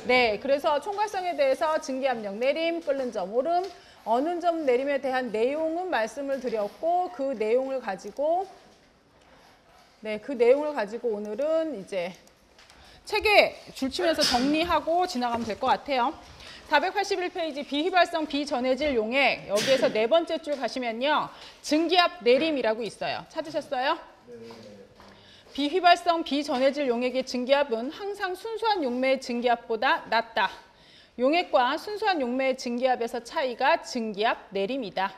네, 그래서 총괄성에 대해서 증기압력 내림, 끓는 점 오름, 어는 점 내림에 대한 내용은 말씀을 드렸고 그 내용을 가지고 오늘은 이제 책에 줄치면서 정리하고 지나가면 될 것 같아요. 481페이지 비휘발성 비전해질 용액 여기에서 네 번째 줄 가시면요. 증기압 내림이라고 있어요. 찾으셨어요? 네. 비휘발성 비전해질 용액의 증기압은 항상 순수한 용매의 증기압보다 낮다. 용액과 순수한 용매의 증기압에서 차이가 증기압 내림이다.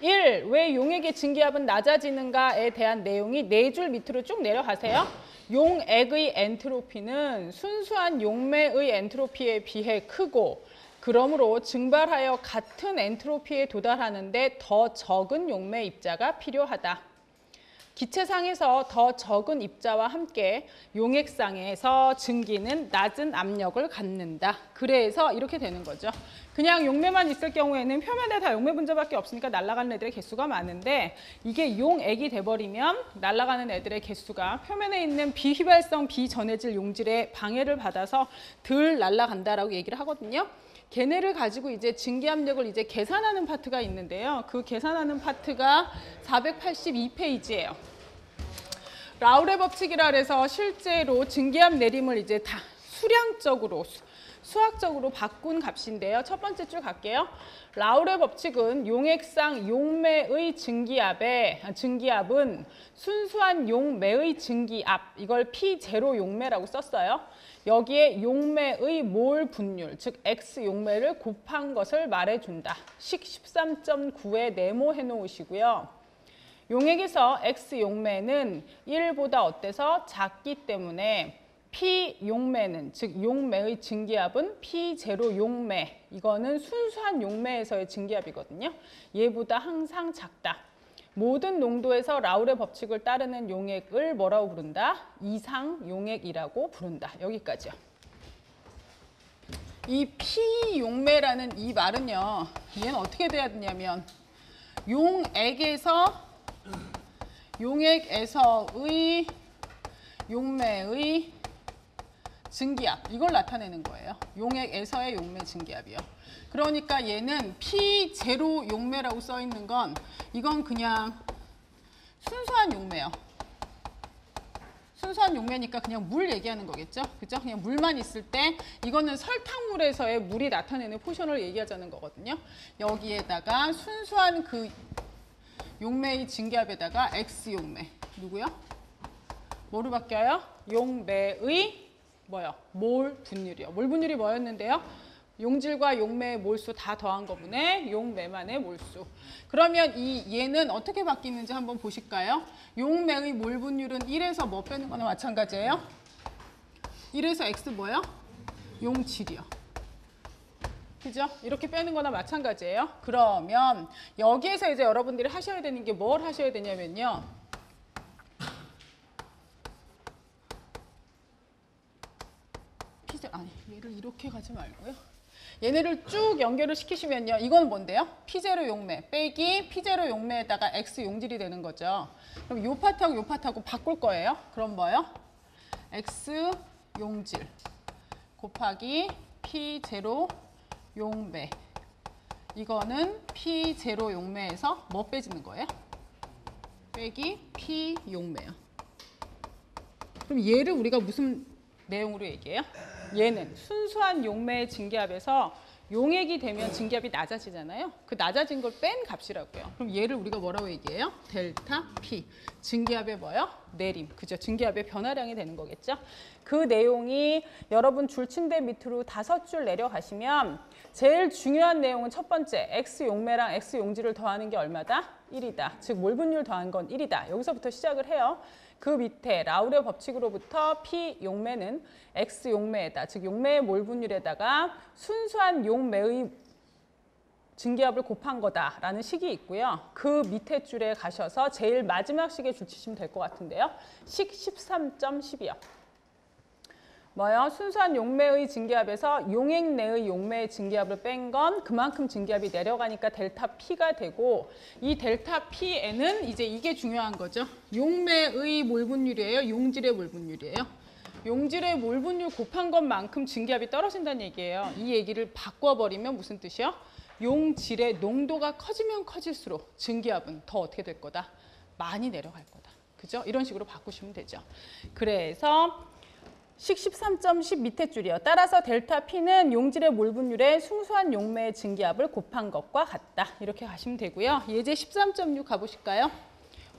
1. 왜 용액의 증기압은 낮아지는가에 대한 내용이 네 줄 밑으로 쭉 내려가세요. 용액의 엔트로피는 순수한 용매의 엔트로피에 비해 크고 그러므로 증발하여 같은 엔트로피에 도달하는데 더 적은 용매 입자가 필요하다. 기체상에서 더 적은 입자와 함께 용액상에서 증기는 낮은 압력을 갖는다. 그래서 이렇게 되는 거죠. 그냥 용매만 있을 경우에는 표면에 다 용매 분자밖에 없으니까 날아가는 애들의 개수가 많은데 이게 용액이 돼버리면 날아가는 애들의 개수가 표면에 있는 비휘발성 비전해질 용질에 방해를 받아서 덜 날아간다라고 얘기를 하거든요. 걔네를 가지고 이제 증기압력을 이제 계산하는 파트가 있는데요. 그 계산하는 파트가 482페이지예요. 라우레 법칙이라 해서 실제로 증기압 내림을 이제 다 수량적으로 수학적으로 바꾼 값인데요. 첫 번째 줄 갈게요. 라우레 법칙은 용액상 용매의 증기압은 순수한 용매의 증기압, 이걸 P0 용매라고 썼어요. 여기에 용매의 몰 분율, 즉 X 용매를 곱한 것을 말해준다. 식 13.9에 네모해 놓으시고요. 용액에서 X 용매는 1보다 어때서 작기 때문에 P 용매는, 즉 용매의 증기압은 P0 용매, 이거는 순수한 용매에서의 증기압이거든요. 얘보다 항상 작다. 모든 농도에서 라우레 법칙을 따르는 용액을 뭐라고 부른다? 이상 용액이라고 부른다. 여기까지요. 이 P 용매라는 이 말은요. 얘는 어떻게 돼야 되냐면 용액에서의 용매의 증기압, 이걸 나타내는 거예요. 용액에서의 용매 증기압이요. 그러니까 얘는 P0 용매라고 써 있는 건 이건 그냥 순수한 용매요. 순수한 용매니까 그냥 물 얘기하는 거겠죠? 그죠? 그냥 물만 있을 때 이거는 설탕물에서의 물이 나타내는 포션을 얘기하자는 거거든요. 여기에다가 순수한 그 용매의 증기압에다가 X 용매. 누구요? 뭐로 바뀌어요? 용매의 뭐요? 몰 분율이요. 몰 분율이 뭐였는데요? 용질과 용매의 몰수 다 더한 거분에 용매만의 몰수. 그러면 얘는 어떻게 바뀌는지 한번 보실까요? 용매의 몰 분율은 1에서 뭐 빼는 거나 마찬가지예요? 1에서 X 뭐요? 용질이요. 그죠? 이렇게 빼는 거나 마찬가지예요. 그러면 여기에서 이제 여러분들이 하셔야 되는 게 뭘 하셔야 되냐면요. 아니, 얘를 이렇게 가지 말고요. 얘네를 쭉 연결을 시키시면요. 이건 뭔데요? P0 용매 빼기 P0 용매에다가 X 용질이 되는 거죠. 그럼 요 파트하고 요 파트하고 바꿀 거예요. 그럼 뭐요? X 용질 곱하기 P0 용매. 이거는 P0 용매에서 뭐 빼지는 거예요? 빼기 P 용매요. 그럼 얘를 우리가 무슨 내용으로 얘기해요? 얘는 순수한 용매의 증기압에서 용액이 되면 증기압이 낮아지잖아요. 그 낮아진 걸 뺀 값이라고요. 그럼 얘를 우리가 뭐라고 얘기해요? 델타 P. 증기압의 뭐요? 내림. 그죠? 증기압의 변화량이 되는 거겠죠? 그 내용이 여러분 줄침대 밑으로 5줄 내려가시면 제일 중요한 내용은 첫 번째, X 용매랑 X 용질을 더하는 게 얼마다? 1이다. 즉 몰 분율 더한 건 1이다. 여기서부터 시작을 해요. 그 밑에 라우레 법칙으로부터 P 용매는 X 용매에다, 즉 용매의 몰 분율에다가 순수한 용매의 증기압을 곱한 거다라는 식이 있고요. 그 밑에 줄에 가셔서 제일 마지막 식에 줄 치시면 될 것 같은데요. 식 13.10이요. 뭐요? 순수한 용매의 증기압에서 용액 내의 용매의 증기압을 뺀 건 그만큼 증기압이 내려가니까 델타 P가 되고, 이 델타 P에는 이제 이게 중요한 거죠. 용매의 몰 분율이에요? 용질의 몰 분율이에요? 용질의 몰 분율 곱한 것만큼 증기압이 떨어진다는 얘기예요. 이 얘기를 바꿔버리면 무슨 뜻이요? 용질의 농도가 커지면 커질수록 증기압은 더 어떻게 될 거다? 많이 내려갈 거다. 그죠? 이런 식으로 바꾸시면 되죠. 그래서 식 13.10 밑에 줄이요. 따라서 델타 P는 용질의 몰 분율의 순수한 용매의 증기압을 곱한 것과 같다. 이렇게 가시면 되고요. 예제 13.6 가보실까요?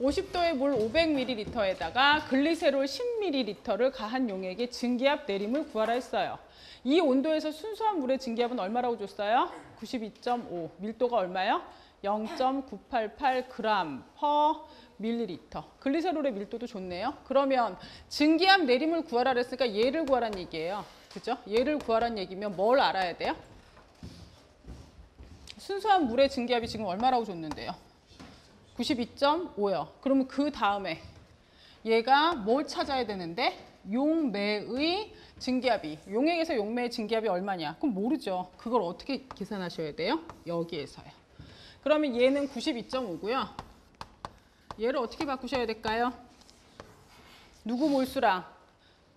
50도의 물 500ml에다가 글리세롤 10ml를 가한 용액의 증기압 내림을 구하라 했어요. 이 온도에서 순수한 물의 증기압은 얼마라고 줬어요? 92.5. 밀도가 얼마요? 0.988g/ml. 글리세롤의 밀도도 좋네요. 그러면 증기압 내림을 구하라 그랬으니까 얘를 구하라는 얘기예요. 그죠? 얘를 구하라는 얘기면 뭘 알아야 돼요? 순수한 물의 증기압이 지금 얼마라고 줬는데요? 92.5요. 그러면 그 다음에 얘가 뭘 찾아야 되는데 용매의 증기압이, 용액에서 용매의 증기압이 얼마냐? 그럼 모르죠. 그걸 어떻게 계산하셔야 돼요? 여기에서요. 그러면 얘는 92.5고요. 얘를 어떻게 바꾸셔야 될까요? 누구 몰수랑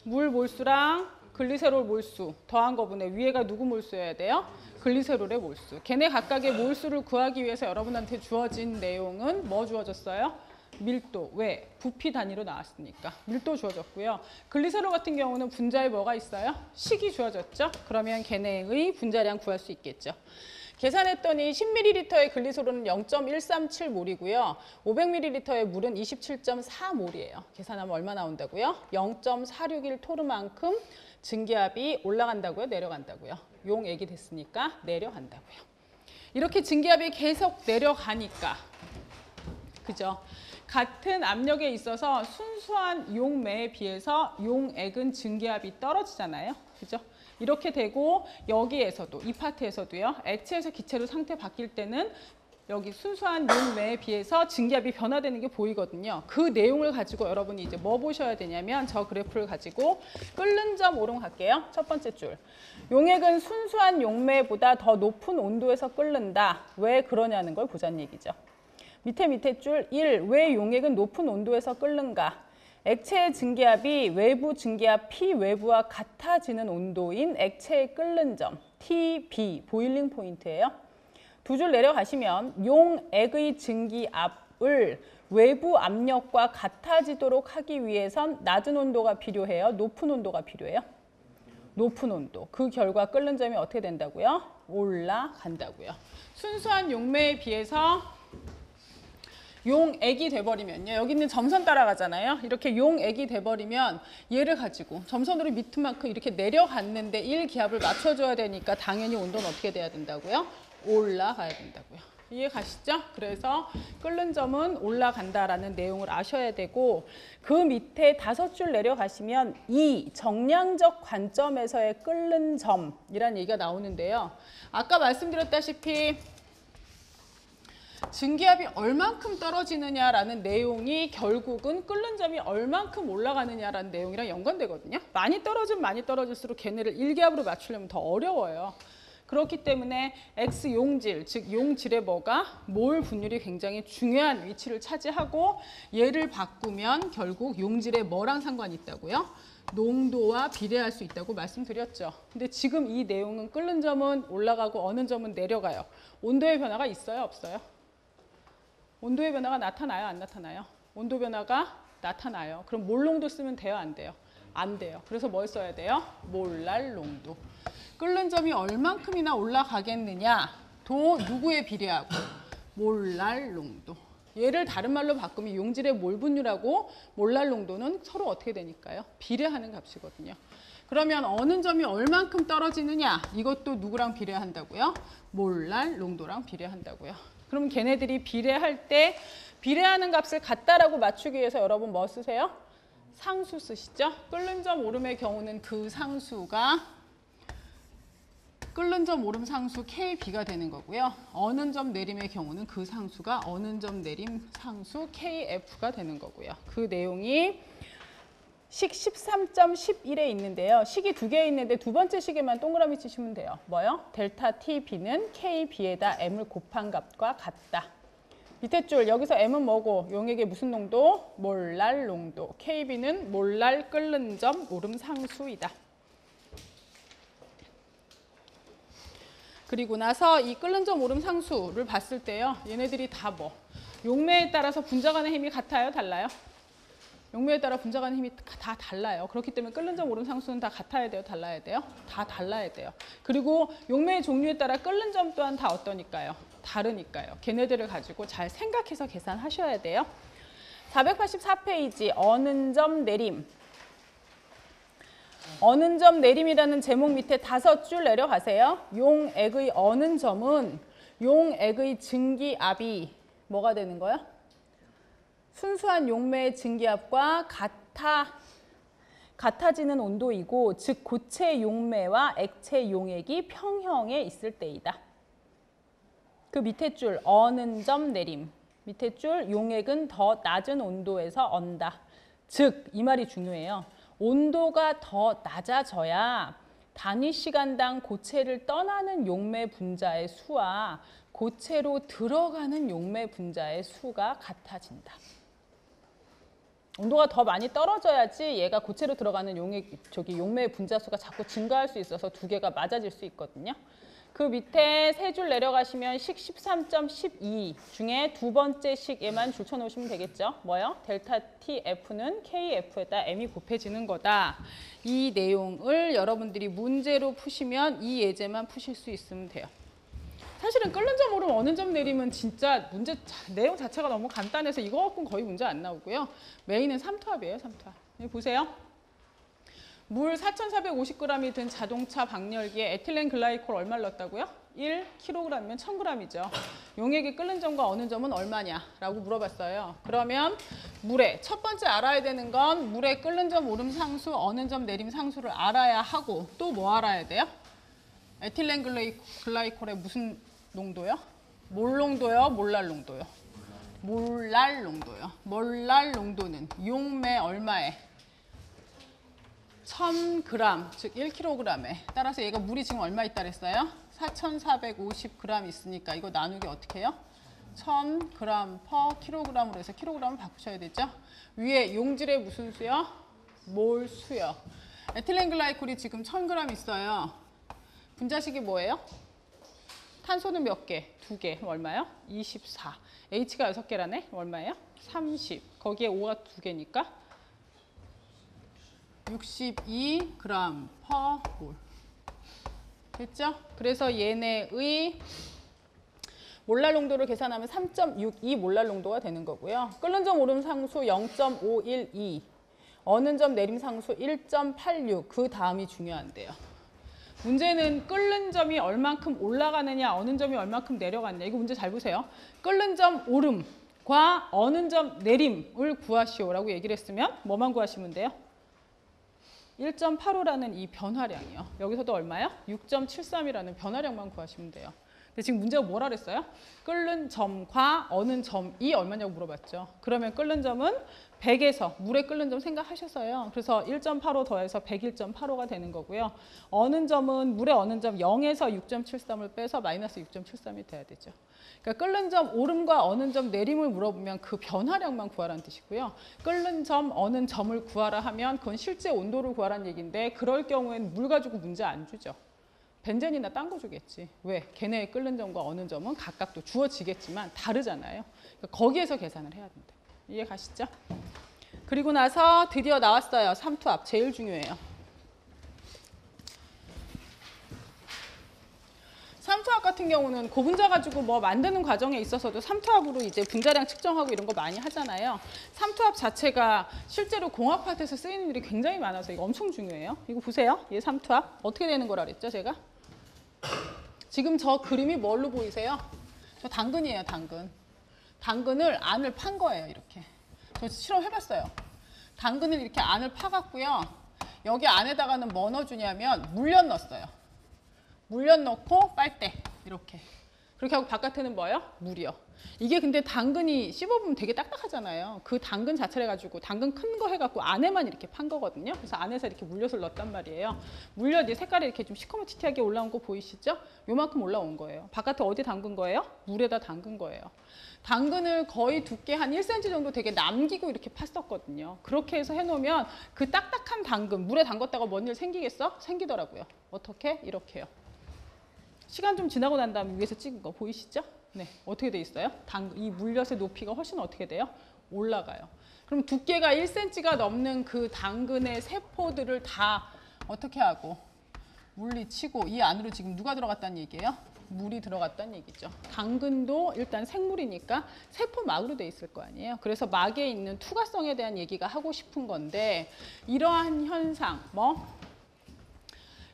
물 몰수랑 글리세롤 몰수 더한 거분의 위에가 누구 몰수여야 돼요? 글리세롤의 몰수. 걔네 각각의 몰수를 구하기 위해서 여러분한테 주어진 내용은 뭐 주어졌어요? 밀도. 왜? 부피 단위로 나왔으니까. 밀도 주어졌고요. 글리세롤 같은 경우는 분자에 뭐가 있어요? 식이 주어졌죠? 그러면 걔네의 분자량 구할 수 있겠죠. 계산했더니 10ml의 글리세롤은 0.137몰이고요. 500ml의 물은 27.4몰이에요. 계산하면 얼마 나온다고요? 0.461 토르만큼 증기압이 올라간다고요? 내려간다고요? 용액이 됐으니까 내려간다고요. 이렇게 증기압이 계속 내려가니까, 그죠? 같은 압력에 있어서 순수한 용매에 비해서 용액은 증기압이 떨어지잖아요. 그죠? 이렇게 되고 여기에서도, 이 파트에서도요. 액체에서 기체로 상태 바뀔 때는 여기 순수한 용매에 비해서 증기압이 변화되는 게 보이거든요. 그 내용을 가지고 여러분이 이제 뭐 보셔야 되냐면 저 그래프를 가지고 끓는 점 오름 갈게요. 첫 번째 줄. 용액은 순수한 용매보다 더 높은 온도에서 끓는다. 왜 그러냐는 걸 보자는 얘기죠. 밑에 줄 1. 왜 용액은 높은 온도에서 끓는가? 액체의 증기압이 외부 증기압 P 외부와 같아지는 온도인 액체의 끓는 점 TB, 보일링 포인트예요. 두 줄 내려가시면 용액의 증기압을 외부 압력과 같아지도록 하기 위해선 낮은 온도가 필요해요? 높은 온도가 필요해요? 높은 온도. 그 결과 끓는 점이 어떻게 된다고요? 올라간다고요. 순수한 용매에 비해서 용액이 돼버리면요. 여기 있는 점선 따라가잖아요. 이렇게 용액이 돼버리면 얘를 가지고 점선으로 밑은 만큼 이렇게 내려갔는데 1기압을 맞춰줘야 되니까 당연히 온도는 어떻게 돼야 된다고요? 올라가야 된다고요. 이해 가시죠? 그래서 끓는 점은 올라간다라는 내용을 아셔야 되고 그 밑에 5줄 내려가시면 이 정량적 관점에서의 끓는 점이라는 얘기가 나오는데요. 아까 말씀드렸다시피 증기압이 얼만큼 떨어지느냐라는 내용이 결국은 끓는 점이 얼만큼 올라가느냐라는 내용이랑 연관되거든요. 많이 떨어지면 많이 떨어질수록 걔네를 1기압으로 맞추려면 더 어려워요. 그렇기 때문에 X 용질, 즉 용질의 뭐가 몰 분율이 굉장히 중요한 위치를 차지하고 얘를 바꾸면 결국 용질의 뭐랑 상관이 있다고요? 농도와 비례할 수 있다고 말씀드렸죠. 근데 지금 이 내용은 끓는 점은 올라가고 어느 점은 내려가요. 온도의 변화가 있어요? 없어요? 온도의 변화가 나타나요? 안 나타나요? 온도 변화가 나타나요. 그럼 몰 농도 쓰면 돼요? 안 돼요? 안 돼요. 그래서 뭘 써야 돼요? 몰랄 농도. 끓는 점이 얼만큼이나 올라가겠느냐도 누구에 비례하고? 몰랄 농도. 얘를 다른 말로 바꾸면 용질의 몰 분율하고 몰랄 농도는 서로 어떻게 되니까요? 비례하는 값이거든요. 그러면 어느 점이 얼만큼 떨어지느냐? 이것도 누구랑 비례한다고요? 몰랄 농도랑 비례한다고요. 그럼 걔네들이 비례할 때 비례하는 값을 같다라고 맞추기 위해서 여러분 뭐 쓰세요? 상수 쓰시죠? 끓는 점 오름의 경우는 그 상수가 끓는 점 오름 상수 KB가 되는 거고요. 어느 점 내림의 경우는 그 상수가 어느 점 내림 상수 KF가 되는 거고요. 그 내용이 식 13.11에 있는데요. 식이 2개 있는데 두 번째 식에만 동그라미 치시면 돼요. 뭐요? 델타 TB는 KB에다 M을 곱한 값과 같다. 밑에 줄 여기서 M은 뭐고 용액의 무슨 농도? 몰랄 농도. KB는 몰랄 끓는 점 오름 상수이다. 그리고 나서 이 끓는 점 오름 상수를 봤을 때요. 얘네들이 다 뭐? 용매에 따라서 분자간의 힘이 같아요? 달라요? 용매에 따라 분자간의 힘이 다 달라요. 그렇기 때문에 끓는 점 오름 상수는 다 같아야 돼요? 달라야 돼요? 다 달라야 돼요. 그리고 용매의 종류에 따라 끓는 점 또한 다 어떠니까요? 다르니까요. 걔네들을 가지고 잘 생각해서 계산하셔야 돼요. 484페이지 어는 점 내림. 어는 점 내림이라는 제목 밑에 5줄 내려가세요. 용액의 어는 점은 용액의 증기압이 뭐가 되는 거야? 순수한 용매의 증기압과 같아지는 온도이고 즉 고체 용매와 액체 용액이 평형에 있을 때이다. 그 밑에 줄 어는 점 내림. 밑에 줄 용액은 더 낮은 온도에서 언다. 즉 이 말이 중요해요. 온도가 더 낮아져야 단위 시간당 고체를 떠나는 용매 분자의 수와 고체로 들어가는 용매 분자의 수가 같아진다. 온도가 더 많이 떨어져야지 얘가 고체로 들어가는 용매 분자 수가 자꾸 증가할 수 있어서 두 개가 맞아질 수 있거든요. 그 밑에 세 줄 내려가시면 식 13.12 중에 두 번째 식에만 줄 쳐놓으시면 되겠죠. 뭐요? 델타 TF는 KF에다 M이 곱해지는 거다. 이 내용을 여러분들이 문제로 푸시면 이 예제만 푸실 수 있으면 돼요. 사실은 끓는 점 오름 어는 점 내림은 진짜 문제 내용 자체가 너무 간단해서 이거 갖고는 거의 문제 안 나오고요. 메인은 삼투압이에요. 삼투압. 여기 보세요. 물 4,450g이 든 자동차 방열기에 에틸렌 글라이콜 얼마를 넣었다고요? 1kg이면 1,000g이죠. 용액이 끓는 점과 어는 점은 얼마냐라고 물어봤어요. 그러면 물에 첫 번째 알아야 되는 건 물의 끓는 점 오름 상수, 어는 점 내림 상수를 알아야 하고 또 뭐 알아야 돼요? 에틸렌 글라이콜의 무슨 농도요? 몰 농도요? 몰랄 농도요? 몰랄 농도요. 몰랄 농도는 용매 얼마에? 1000g, 즉 1kg에. 따라서 얘가 물이 지금 얼마 있다 그랬어요? 4,450g 있으니까 이거 나누기 어떻게 해요? 1000g per kg으로 해서 kg을 바꾸셔야 되죠? 위에 용질의 무슨 수요? 몰 수요. 에틸렌 글라이콜이 지금 1000g 있어요. 분자식이 뭐예요? 탄소는 몇 개? 2개. 얼마요? 24. H가 6개라네? 얼마예요? 30. 거기에 O가 2개니까 62g per 몰. 됐죠? 그래서 얘네의 몰랄 농도를 계산하면 3.62 몰랄 농도가 되는 거고요. 끓는 점 오름 상수 0.512, 어는 점 내림 상수 1.86, 그 다음이 중요한데요. 문제는 끓는 점이 얼만큼 올라가느냐, 어는 점이 얼만큼 내려가느냐. 이거 문제 잘 보세요. 끓는 점 오름과 어는 점 내림을 구하시오라고 얘기를 했으면 뭐만 구하시면 돼요? 1.85라는 이 변화량이요. 여기서도 얼마요? 6.73이라는 변화량만 구하시면 돼요. 근데 지금 문제가 뭐라 그랬어요? 끓는 점과 어는 점이 얼마냐고 물어봤죠. 그러면 끓는 점은 100에서 물에 끓는 점 생각하셔서요. 그래서 1.85 더해서 101.85가 되는 거고요. 어는 점은 물에 어는 점 0에서 6.73을 빼서 마이너스 6.73이 돼야 되죠. 그러니까 끓는 점 오름과 어는 점 내림을 물어보면 그 변화량만 구하라는 뜻이고요. 끓는 점, 어는 점을 구하라 하면 그건 실제 온도를 구하라는 얘기인데 그럴 경우에는 물 가지고 문제 안 주죠. 벤젠이나 딴 거 주겠지. 왜? 걔네의 끓는 점과 어는 점은 각각 또 주어지겠지만 다르잖아요. 그러니까 거기에서 계산을 해야 된다. 이해 가시죠? 그리고 나서 드디어 나왔어요. 삼투압. 제일 중요해요. 삼투압 같은 경우는 고분자 가지고 뭐 만드는 과정에 있어서도 삼투압으로 이제 분자량 측정하고 이런 거 많이 하잖아요. 삼투압 자체가 실제로 공학 파트에서 쓰이는 일이 굉장히 많아서 이거 엄청 중요해요. 이거 보세요. 얘 삼투압 어떻게 되는 거라 그랬죠, 제가? 지금 저 그림이 뭘로 보이세요? 저 당근이에요, 당근. 당근을 안을 판 거예요, 이렇게. 저 실험해봤어요. 당근을 이렇게 안을 파갖고요. 여기 안에다가는 뭐 넣어주냐면 물엿 넣었어요. 물엿 넣고 빨대 이렇게. 그렇게 하고 바깥에는 뭐예요? 물이요. 이게 근데 당근이 씹어보면 되게 딱딱하잖아요. 그 당근 자체를 해가지고 당근 큰 거 해갖고 안에만 이렇게 판 거거든요. 그래서 안에서 이렇게 물엿을 넣었단 말이에요. 물엿 이 색깔이 이렇게 좀 시커멓티티하게 올라온 거 보이시죠? 요만큼 올라온 거예요. 바깥에 어디 담근 거예요? 물에다 담근 거예요. 당근을 거의 두께 한 1cm 정도 되게 남기고 이렇게 팠었거든요. 그렇게 해서 해놓으면 그 딱딱한 당근 물에 담갔다가 뭔 일 생기겠어? 생기더라고요. 어떻게? 이렇게요. 시간 좀 지나고 난 다음에 위에서 찍은 거 보이시죠? 네, 어떻게 돼 있어요? 이 물엿의 높이가 훨씬 어떻게 돼요? 올라가요. 그럼 두께가 1cm가 넘는 그 당근의 세포들을 다 어떻게 하고 물리치고 이 안으로 지금 누가 들어갔다는 얘기예요? 물이 들어갔다는 얘기죠. 당근도 일단 생물이니까 세포막으로 돼 있을 거 아니에요. 그래서 막에 있는 투과성에 대한 얘기가 하고 싶은 건데 이러한 현상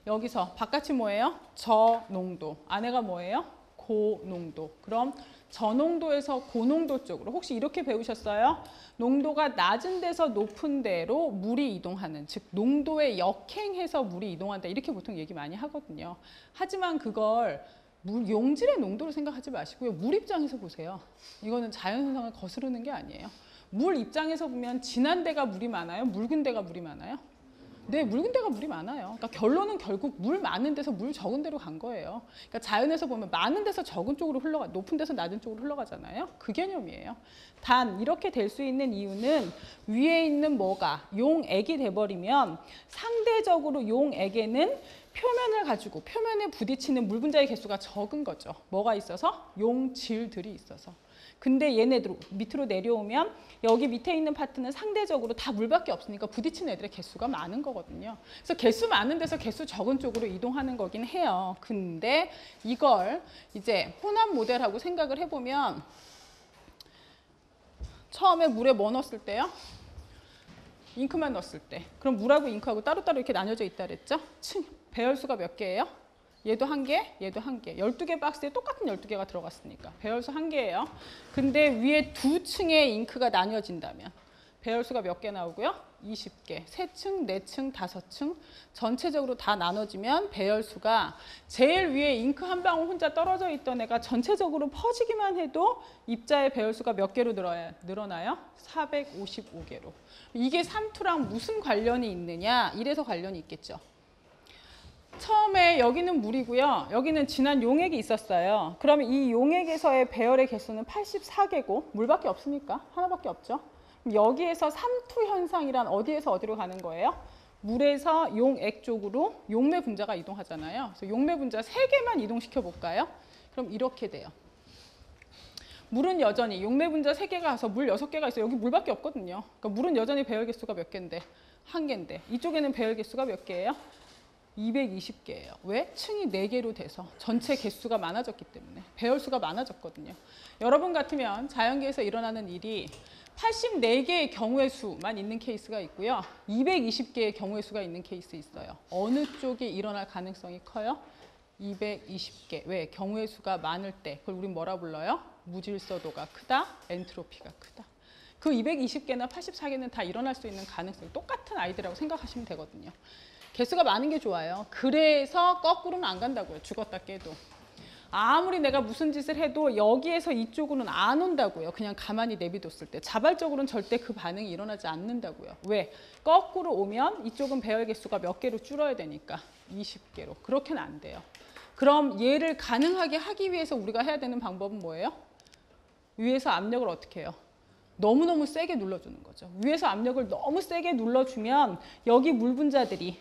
여기서 바깥이 뭐예요? 저농도. 안에가 뭐예요? 고농도. 그럼 저농도에서 고농도 쪽으로 혹시 이렇게 배우셨어요? 농도가 낮은 데서 높은 데로 물이 이동하는, 즉 농도에 역행해서 물이 이동한다. 이렇게 보통 얘기 많이 하거든요. 하지만 그걸 용질의 농도로 생각하지 마시고요. 물 입장에서 보세요. 이거는 자연현상을 거스르는 게 아니에요. 물 입장에서 보면 진한 데가 물이 많아요? 묽은 데가 물이 많아요? 네, 묽은 데가 물이 많아요. 그러니까 결론은 결국 물 많은 데서 물 적은 데로 간 거예요. 그러니까 자연에서 보면 많은 데서 적은 쪽으로 흘러가, 높은 데서 낮은 쪽으로 흘러가잖아요. 그 개념이에요. 단 이렇게 될 수 있는 이유는 위에 있는 뭐가 용액이 돼버리면 상대적으로 용액에는 표면을 가지고 표면에 부딪히는 물 분자의 개수가 적은 거죠. 뭐가 있어서? 용질들이 있어서. 근데 얘네들 밑으로 내려오면 여기 밑에 있는 파트는 상대적으로 다 물밖에 없으니까 부딪히는 애들의 개수가 많은 거거든요. 그래서 개수 많은 데서 개수 적은 쪽으로 이동하는 거긴 해요. 근데 이걸 이제 혼합 모델하고 생각을 해보면 처음에 물에 뭐 넣었을 때요? 잉크만 넣었을 때. 그럼 물하고 잉크하고 따로따로 이렇게 나뉘어져 있다 그랬죠? 배열수가 몇 개예요? 얘도 1개, 얘도 1개. 12개 박스에 똑같은 12개가 들어갔으니까. 배열수 1개예요. 근데 위에 두 층의 잉크가 나뉘어진다면 배열수가 몇 개 나오고요? 20개. 3층, 4층, 5층 전체적으로 다 나눠지면 배열수가 제일 위에 잉크 한 방울 혼자 떨어져 있던 애가 전체적으로 퍼지기만 해도 입자의 배열수가 몇 개로 늘어나요? 455개로. 이게 삼투랑 무슨 관련이 있느냐? 이래서 관련이 있겠죠. 처음에 여기는 물이고요. 여기는 진한 용액이 있었어요. 그러면 이 용액에서의 배열의 개수는 84개고 물밖에 없으니까 하나밖에 없죠. 여기에서 삼투 현상이란 어디에서 어디로 가는 거예요? 물에서 용액 쪽으로 용매 분자가 이동하잖아요. 그래서 용매 분자 3개만 이동시켜 볼까요? 그럼 이렇게 돼요. 물은 여전히 용매 분자 3개가 가서 물 6개가 있어요. 여기 물밖에 없거든요. 그러니까 물은 여전히 배열 개수가 몇 개인데? 1개인데. 이쪽에는 배열 개수가 몇 개예요? 220개예요. 왜? 층이 4개로 돼서 전체 개수가 많아졌기 때문에 배열수가 많아졌거든요. 여러분 같으면 자연계에서 일어나는 일이 84개의 경우의 수만 있는 케이스가 있고요. 220개의 경우의 수가 있는 케이스 있어요. 어느 쪽이 일어날 가능성이 커요? 220개. 왜? 경우의 수가 많을 때 그걸 우린 뭐라 불러요? 무질서도가 크다, 엔트로피가 크다. 그 220개나 84개는 다 일어날 수 있는 가능성이 똑같은 아이들이라고 생각하시면 되거든요. 개수가 많은 게 좋아요. 그래서 거꾸로는 안 간다고요. 죽었다 깨도. 아무리 내가 무슨 짓을 해도 여기에서 이쪽으로는 안 온다고요. 그냥 가만히 내비뒀을 때. 자발적으로는 절대 그 반응이 일어나지 않는다고요. 왜? 거꾸로 오면 이쪽은 배열 개수가 몇 개로 줄어야 되니까 20개로. 그렇게는 안 돼요. 그럼 얘를 가능하게 하기 위해서 우리가 해야 되는 방법은 뭐예요? 위에서 압력을 어떻게 해요? 너무너무 세게 눌러주는 거죠. 위에서 압력을 너무 세게 눌러주면 여기 물 분자들이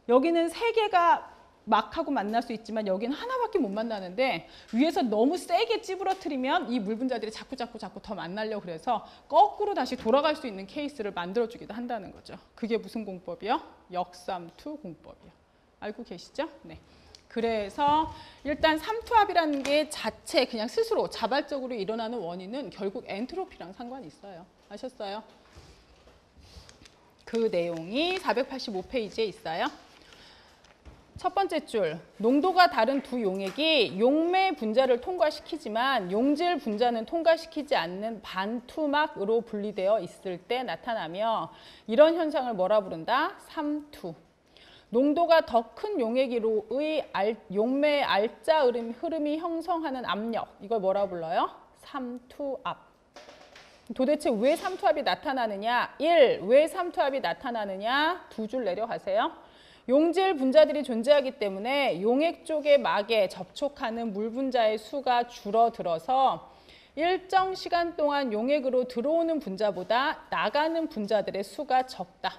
여기는 3개가 막하고 만날 수 있지만 여기는 하나밖에 못 만나는데 위에서 너무 세게 찌부러뜨리면 이 물 분자들이 자꾸 더 만나려고 그래서 거꾸로 다시 돌아갈 수 있는 케이스를 만들어주기도 한다는 거죠. 그게 무슨 공법이요? 역삼투 공법이요. 알고 계시죠? 네. 그래서 일단 삼투압이라는 게 자체 그냥 스스로 자발적으로 일어나는 원인은 결국 엔트로피랑 상관이 있어요. 아셨어요? 그 내용이 485페이지에 있어요. 첫 번째 줄, 농도가 다른 두 용액이 용매 분자를 통과시키지만 용질 분자는 통과시키지 않는 반투막으로 분리되어 있을 때 나타나며 이런 현상을 뭐라 부른다? 삼투. 농도가 더 큰 용액으로의 용매의 알자 흐름이 형성하는 압력, 이걸 뭐라고 불러요? 삼투압. 도대체 왜 삼투압이 나타나느냐? 1. 왜 삼투압이 나타나느냐? 두 줄 내려가세요. 용질 분자들이 존재하기 때문에 용액 쪽의 막에 접촉하는 물 분자의 수가 줄어들어서 일정 시간 동안 용액으로 들어오는 분자보다 나가는 분자들의 수가 적다.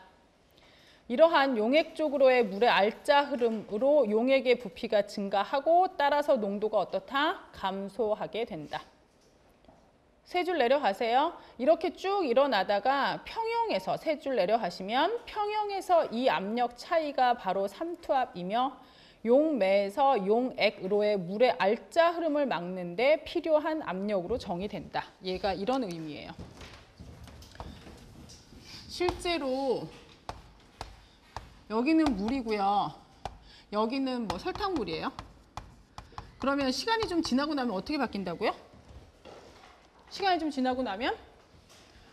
이러한 용액 쪽으로의 물의 알자 흐름으로 용액의 부피가 증가하고 따라서 농도가 어떻다? 감소하게 된다. 세 줄 내려가세요. 이렇게 쭉 일어나다가 평형에서 세 줄 내려가시면 평형에서 이 압력 차이가 바로 삼투압이며 용매에서 용액으로의 물의 알자 흐름을 막는 데 필요한 압력으로 정의된다. 얘가 이런 의미예요. 실제로 여기는 물이고요. 여기는 뭐 설탕물이에요. 그러면 시간이 좀 지나고 나면 어떻게 바뀐다고요? 시간이 좀 지나고 나면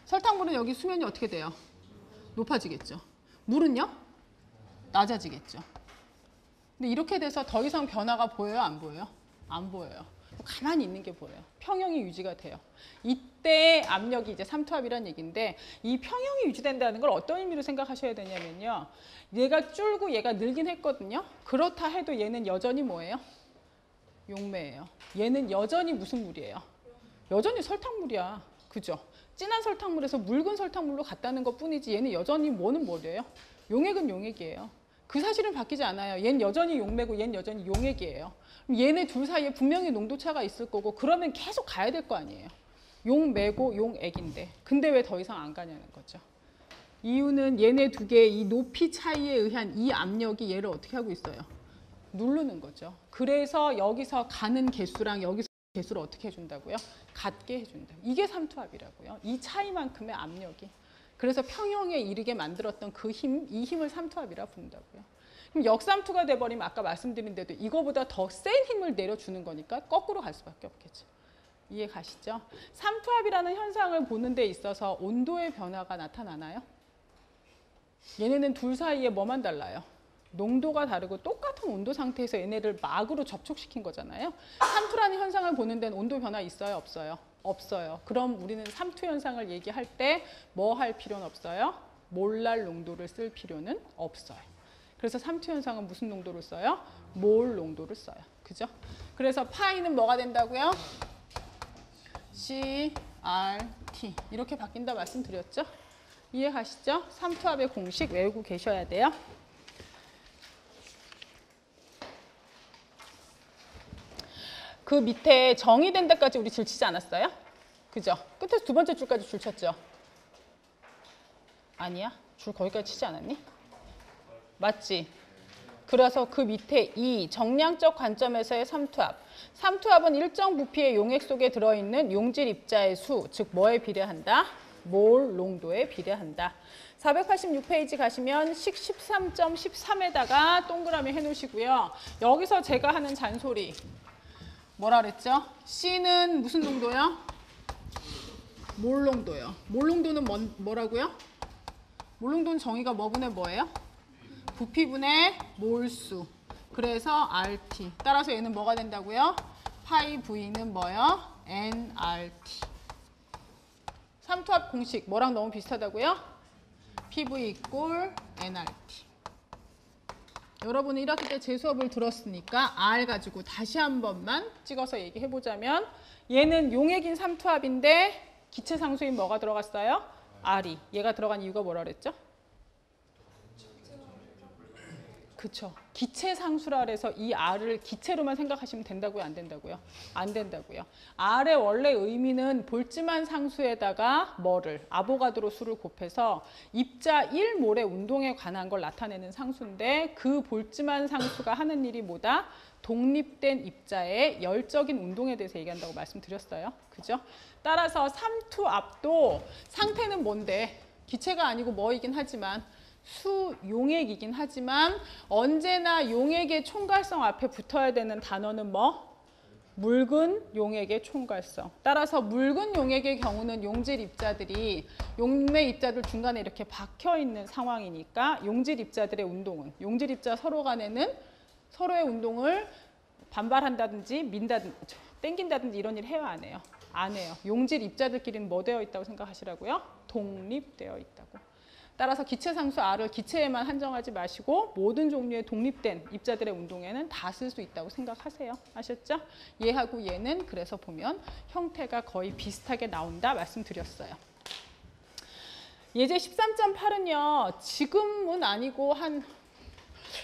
설탕물은 여기 수면이 어떻게 돼요? 높아지겠죠. 물은요? 낮아지겠죠. 근데 이렇게 돼서 더 이상 변화가 보여요? 안 보여요? 안 보여요. 가만히 있는 게 보여요. 평형이 유지가 돼요. 이때 압력이 이제 삼투압이라는 얘기인데 이 평형이 유지된다는 걸 어떤 의미로 생각하셔야 되냐면요. 얘가 줄고 얘가 늘긴 했거든요. 그렇다 해도 얘는 여전히 뭐예요? 용매예요. 얘는 여전히 무슨 물이에요? 여전히 설탕물이야. 그죠? 진한 설탕물에서 묽은 설탕물로 갔다는 것 뿐이지 얘는 여전히 뭐는 뭐래요? 용액은 용액이에요. 그 사실은 바뀌지 않아요. 얘는 여전히 용매고 얘는 여전히 용액이에요. 그럼 얘네 둘 사이에 분명히 농도차가 있을 거고 그러면 계속 가야 될 거 아니에요. 용매고 용액인데. 근데 왜 더 이상 안 가냐는 거죠. 이유는 얘네 두 개의 이 높이 차이에 의한 이 압력이 얘를 어떻게 하고 있어요? 누르는 거죠. 그래서 여기서 가는 개수랑 여기서 개수를 어떻게 해준다고요? 같게 해준다. 이게 삼투압이라고요. 이 차이만큼의 압력이. 그래서 평형에 이르게 만들었던 그 힘, 이 힘을 삼투압이라 부른다고요. 그럼 역삼투가 돼버리면 아까 말씀드린 대로 이거보다 더 센 힘을 내려주는 거니까 거꾸로 갈 수밖에 없겠죠. 이해 가시죠? 삼투압이라는 현상을 보는 데 있어서 온도의 변화가 나타나나요? 얘네는 둘 사이에 뭐만 달라요? 농도가 다르고 똑같은 온도 상태에서 얘네를 막으로 접촉시킨 거잖아요. 삼투라는 현상을 보는 데는 온도 변화 있어요? 없어요? 없어요. 그럼 우리는 삼투 현상을 얘기할 때 뭐 할 필요는 없어요? 몰랄 농도를 쓸 필요는 없어요. 그래서 삼투 현상은 무슨 농도를 써요? 몰 농도를 써요. 그죠? 그래서 파이는 뭐가 된다고요? CRT 이렇게 바뀐다 말씀드렸죠? 이해가시죠? 삼투압의 공식 외우고 계셔야 돼요. 그 밑에 정의된 데까지 우리 줄 치지 않았어요? 그죠? 끝에서 두 번째 줄까지 줄 쳤죠? 아니야? 줄 거기까지 치지 않았니? 맞지? 그래서 그 밑에 이 정량적 관점에서의 삼투압. 삼투압은 일정 부피의 용액 속에 들어있는 용질 입자의 수, 즉 뭐에 비례한다? 몰 농도에 비례한다. 486페이지 가시면 식 13.13에다가 동그라미 해놓으시고요. 여기서 제가 하는 잔소리. 뭐라 그랬죠? C는 무슨 농도요? 몰 농도요. 몰 농도는 뭐라고요? 몰 농도는 정의가 뭐분의 뭐예요? 부피분의 몰수. 그래서 RT. 따라서 얘는 뭐가 된다고요? 파이 V는 뭐요? nRT. 삼투압 공식 뭐랑 너무 비슷하다고요? PV 이꼴 nRT. 여러분은 1학기 때 제 수업을 들었으니까 R 가지고 다시 한 번만 찍어서 얘기해보자면 얘는 용액인 삼투압인데 기체 상수인 뭐가 들어갔어요? R이. 얘가 들어간 이유가 뭐라 그랬죠? 그쵸. 기체 상수라 그래서 이 R을 기체로만 생각하시면 된다고요? 안 된다고요? 안 된다고요. R의 원래 의미는 볼츠만 상수에다가 뭐를? 아보가드로 수를 곱해서 입자 1몰의 운동에 관한 걸 나타내는 상수인데 그 볼츠만 상수가 하는 일이 뭐다? 독립된 입자의 열적인 운동에 대해서 얘기한다고 말씀드렸어요. 그죠? 따라서 삼투압도 상태는 뭔데? 기체가 아니고 뭐이긴 하지만 수용액이긴 하지만 언제나 용액의 총괄성 앞에 붙어야 되는 단어는 뭐? 묽은 용액의 총괄성. 따라서 묽은 용액의 경우는 용질 입자들이 용매 입자들 중간에 이렇게 박혀 있는 상황이니까 용질 입자들의 운동은 용질 입자 서로 간에는 서로의 운동을 반발한다든지 민다든지 땡긴다든지 이런 일 해요, 안 해요? 안 해요. 용질 입자들끼리는 뭐 되어 있다고 생각하시라고요? 독립되어 있다고. 따라서 기체상수 R을 기체에만 한정하지 마시고 모든 종류의 독립된 입자들의 운동에는 다 쓸 수 있다고 생각하세요. 아셨죠? 얘하고 얘는 그래서 보면 형태가 거의 비슷하게 나온다 말씀드렸어요. 예제 13.8은요. 지금은 아니고 한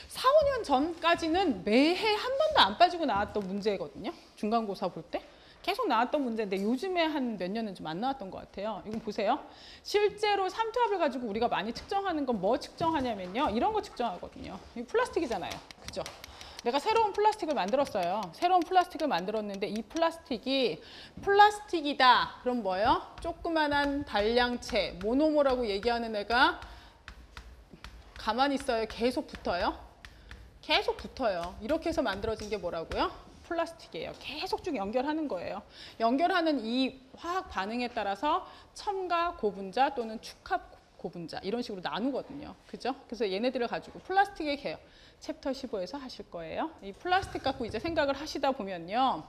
4, 5년 전까지는 매해 한 번도 안 빠지고 나왔던 문제거든요. 중간고사 볼 때. 계속 나왔던 문제인데 요즘에 한 몇 년은 좀 안 나왔던 것 같아요. 이거 보세요. 실제로 삼투압을 가지고 우리가 많이 측정하는 건 뭐 측정하냐면요. 이런 거 측정하거든요. 이 플라스틱이잖아요. 그죠? 내가 새로운 플라스틱을 만들었어요. 새로운 플라스틱을 만들었는데 이 플라스틱이 플라스틱이다. 그럼 뭐예요? 조그만한 단량체, 모노모라고 얘기하는 애가 가만히 있어요. 계속 붙어요. 계속 붙어요. 이렇게 해서 만들어진 게 뭐라고요? 플라스틱이에요. 계속 쭉 연결하는 거예요. 연결하는 이 화학 반응에 따라서 첨가 고분자 또는 축합 고분자 이런 식으로 나누거든요. 그죠? 그래서 얘네들을 가지고 플라스틱의 개요. 챕터 15에서 하실 거예요. 이 플라스틱 갖고 이제 생각을 하시다 보면요.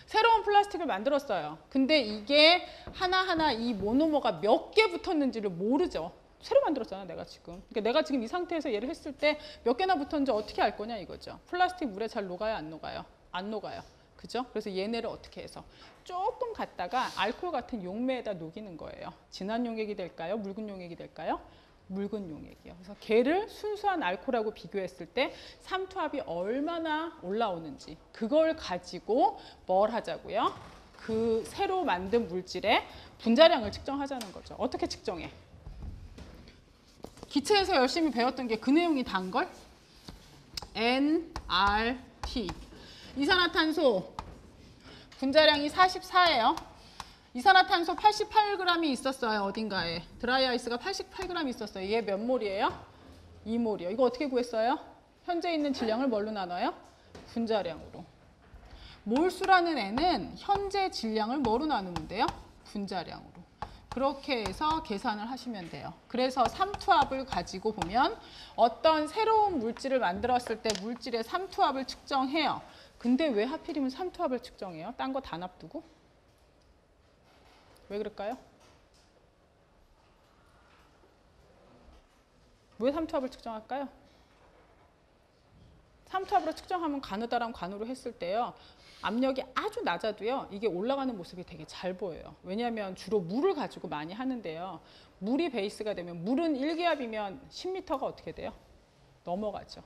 새로운 플라스틱을 만들었어요. 근데 이게 하나하나 이 모노머가 몇 개 붙었는지를 모르죠. 새로 만들었잖아, 내가 지금. 그러니까 내가 지금 이 상태에서 얘를 했을 때 몇 개나 붙었는지 어떻게 알 거냐 이거죠. 플라스틱 물에 잘 녹아요, 안 녹아요? 안 녹아요. 그죠? 그래서 얘네를 어떻게 해서 조금 갖다가 알코올 같은 용매에다 녹이는 거예요. 진한 용액이 될까요? 묽은 용액이 될까요? 묽은 용액이요. 그래서 걔를 순수한 알코올하고 비교했을 때 삼투압이 얼마나 올라오는지 그걸 가지고 뭘 하자고요? 그 새로 만든 물질의 분자량을 측정하자는 거죠. 어떻게 측정해? 기체에서 열심히 배웠던 게 그 내용이 단 걸? nRT. 이산화탄소 분자량이 44예요. 이산화탄소 88g이 있었어요. 어딘가에. 드라이 아이스가 88g 있었어요. 얘 몇 몰이에요? 2몰이요. 이거 어떻게 구했어요? 현재 있는 질량을 뭘로 나눠요? 분자량으로. 몰수라는 애는 현재 질량을 뭐로 나누면 돼요? 분자량으로. 그렇게 해서 계산을 하시면 돼요. 그래서 삼투압을 가지고 보면 어떤 새로운 물질을 만들었을 때 물질의 삼투압을 측정해요. 근데 왜 하필이면 삼투압을 측정해요? 딴 거 다 놔두고? 왜 그럴까요? 왜 삼투압을 측정할까요? 삼투압으로 측정하면 가느다란 관으로 했을 때요. 압력이 아주 낮아도요. 이게 올라가는 모습이 되게 잘 보여요. 왜냐하면 주로 물을 가지고 많이 하는데요. 물이 베이스가 되면 물은 1기압이면 10m가 어떻게 돼요? 넘어가죠.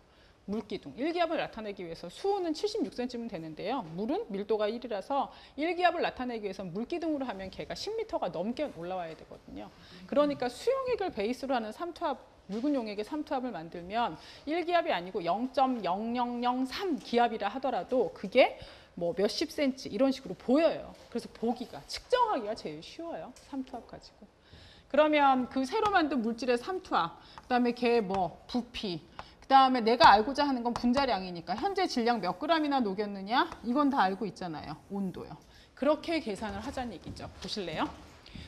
물기둥. 1기압을 나타내기 위해서 수온은 76cm면 되는데요. 물은 밀도가 1이라서 1기압을 나타내기 위해서 물기둥으로 하면 걔가 10m가 넘게 올라와야 되거든요. 그러니까 수용액을 베이스로 하는 삼투압 묽은 용액의 삼투압을 만들면 1기압이 아니고 0.0003 기압이라 하더라도 그게 뭐 몇십 센치 이런 식으로 보여요. 그래서 보기가, 측정하기가 제일 쉬워요. 삼투압 가지고. 그러면 그 새로 만든 물질의 삼투압, 그다음에 걔 뭐 부피, 그다음에 내가 알고자 하는 건 분자량이니까 현재 질량 몇 g이나 녹였느냐? 이건 다 알고 있잖아요. 온도요. 그렇게 계산을 하자는 얘기죠. 보실래요?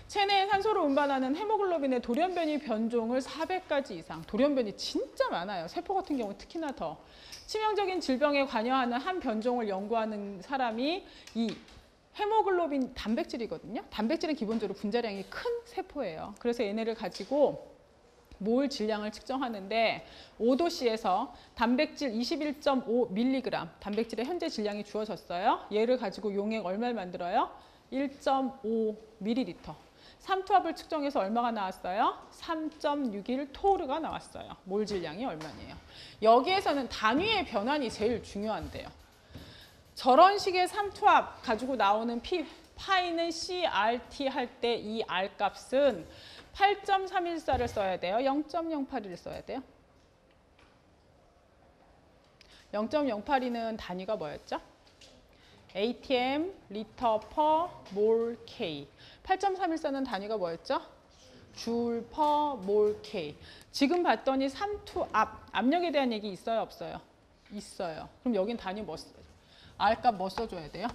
체내에 산소를 운반하는 헤모글로빈의 돌연변이 변종을 400가지 이상. 돌연변이 진짜 많아요. 세포 같은 경우 특히나 더. 치명적인 질병에 관여하는 한 변종을 연구하는 사람이 이 헤모글로빈 단백질이거든요. 단백질은 기본적으로 분자량이 큰 세포예요. 그래서 얘네를 가지고 몰 질량을 측정하는데 5도씨에서 단백질 21.5mg 단백질의 현재 질량이 주어졌어요. 얘를 가지고 용액 얼마를 만들어요? 1.5ml. 삼투압을 측정해서 얼마가 나왔어요? 3.61 토르가 나왔어요. 몰 질량이 얼마네요. 여기에서는 단위의 변환이 제일 중요한데요. 저런 식의 삼투압 가지고 나오는 파이는 CRT 할 때 이 R 값은 8.314를 써야 돼요. 0.082를 써야 돼요. 0.082는 단위가 뭐였죠? ATM, 리터 퍼 몰 K. 8.314는 단위가 뭐였죠? 줄 퍼 몰 K. 지금 봤더니 삼투압, 압력에 대한 얘기 있어요, 없어요? 있어요. 그럼 여긴 단위 뭐 써요? R 값 뭐 써줘야 돼요?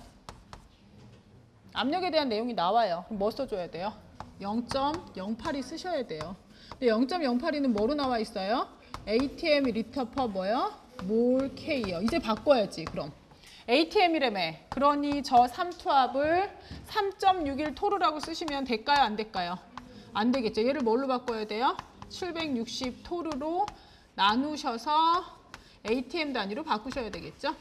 압력에 대한 내용이 나와요. 그럼 뭐 써줘야 돼요? 0.08이 쓰셔야 돼요. 근데 0.08이는 뭐로 나와 있어요? ATM 리터 퍼 뭐요? 몰 K요. 이제 바꿔야지 그럼. ATM이라며. 그러니 저 삼투압을 3.61 토르라고 쓰시면 될까요? 안 될까요? 안 되겠죠. 얘를 뭘로 바꿔야 돼요? 760 토르로 나누셔서 ATM 단위로 바꾸셔야 되겠죠.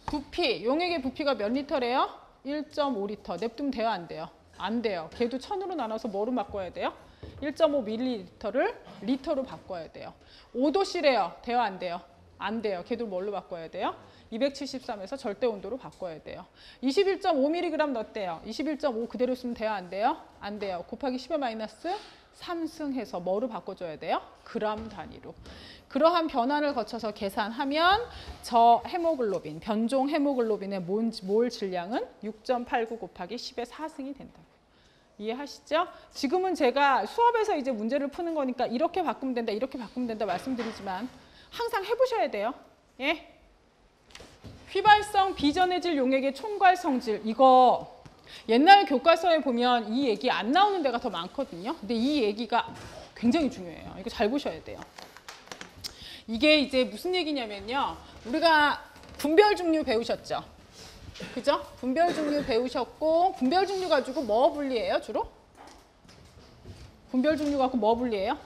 부피, 용액의 부피가 몇 리터래요? 1.5리터. 냅두면 돼요? 안 돼요? 안 돼요. 걔도 1000으로 나눠서 뭐로 바꿔야 돼요? 1.5ml를 리터로 바꿔야 돼요. 5도씨래요. 돼요? 안 돼요? 안 돼요. 걔도 뭘로 바꿔야 돼요? 273에서 절대 온도로 바꿔야 돼요. 21.5mg 넣었대요. 21.5 그대로 쓰면 돼요? 안 돼요? 안 돼요. 곱하기 10의 마이너스 3승해서 뭐로 바꿔줘야 돼요? 그람 단위로. 그러한 변환을 거쳐서 계산하면 저 헤모글로빈, 변종 헤모글로빈의 몰 질량은 6.89 곱하기 10의 4승이 된다고. 이해하시죠? 지금은 제가 수업에서 이제 문제를 푸는 거니까 이렇게 바꾸면 된다, 이렇게 바꾸면 된다 말씀드리지만 항상 해보셔야 돼요. 예? 휘발성 비전해질 용액의 총괄 성질, 이거 옛날 교과서에 보면 이 얘기 안 나오는 데가 더 많거든요. 근데 이 얘기가 굉장히 중요해요. 이거 잘 보셔야 돼요. 이게 이제 무슨 얘기냐면요. 우리가 분별 중류 배우셨죠? 그죠? 분별 중류 배우셨고, 분별 중류 가지고 뭐 분리해요, 주로? 분별 중류 갖고 뭐 분리해요?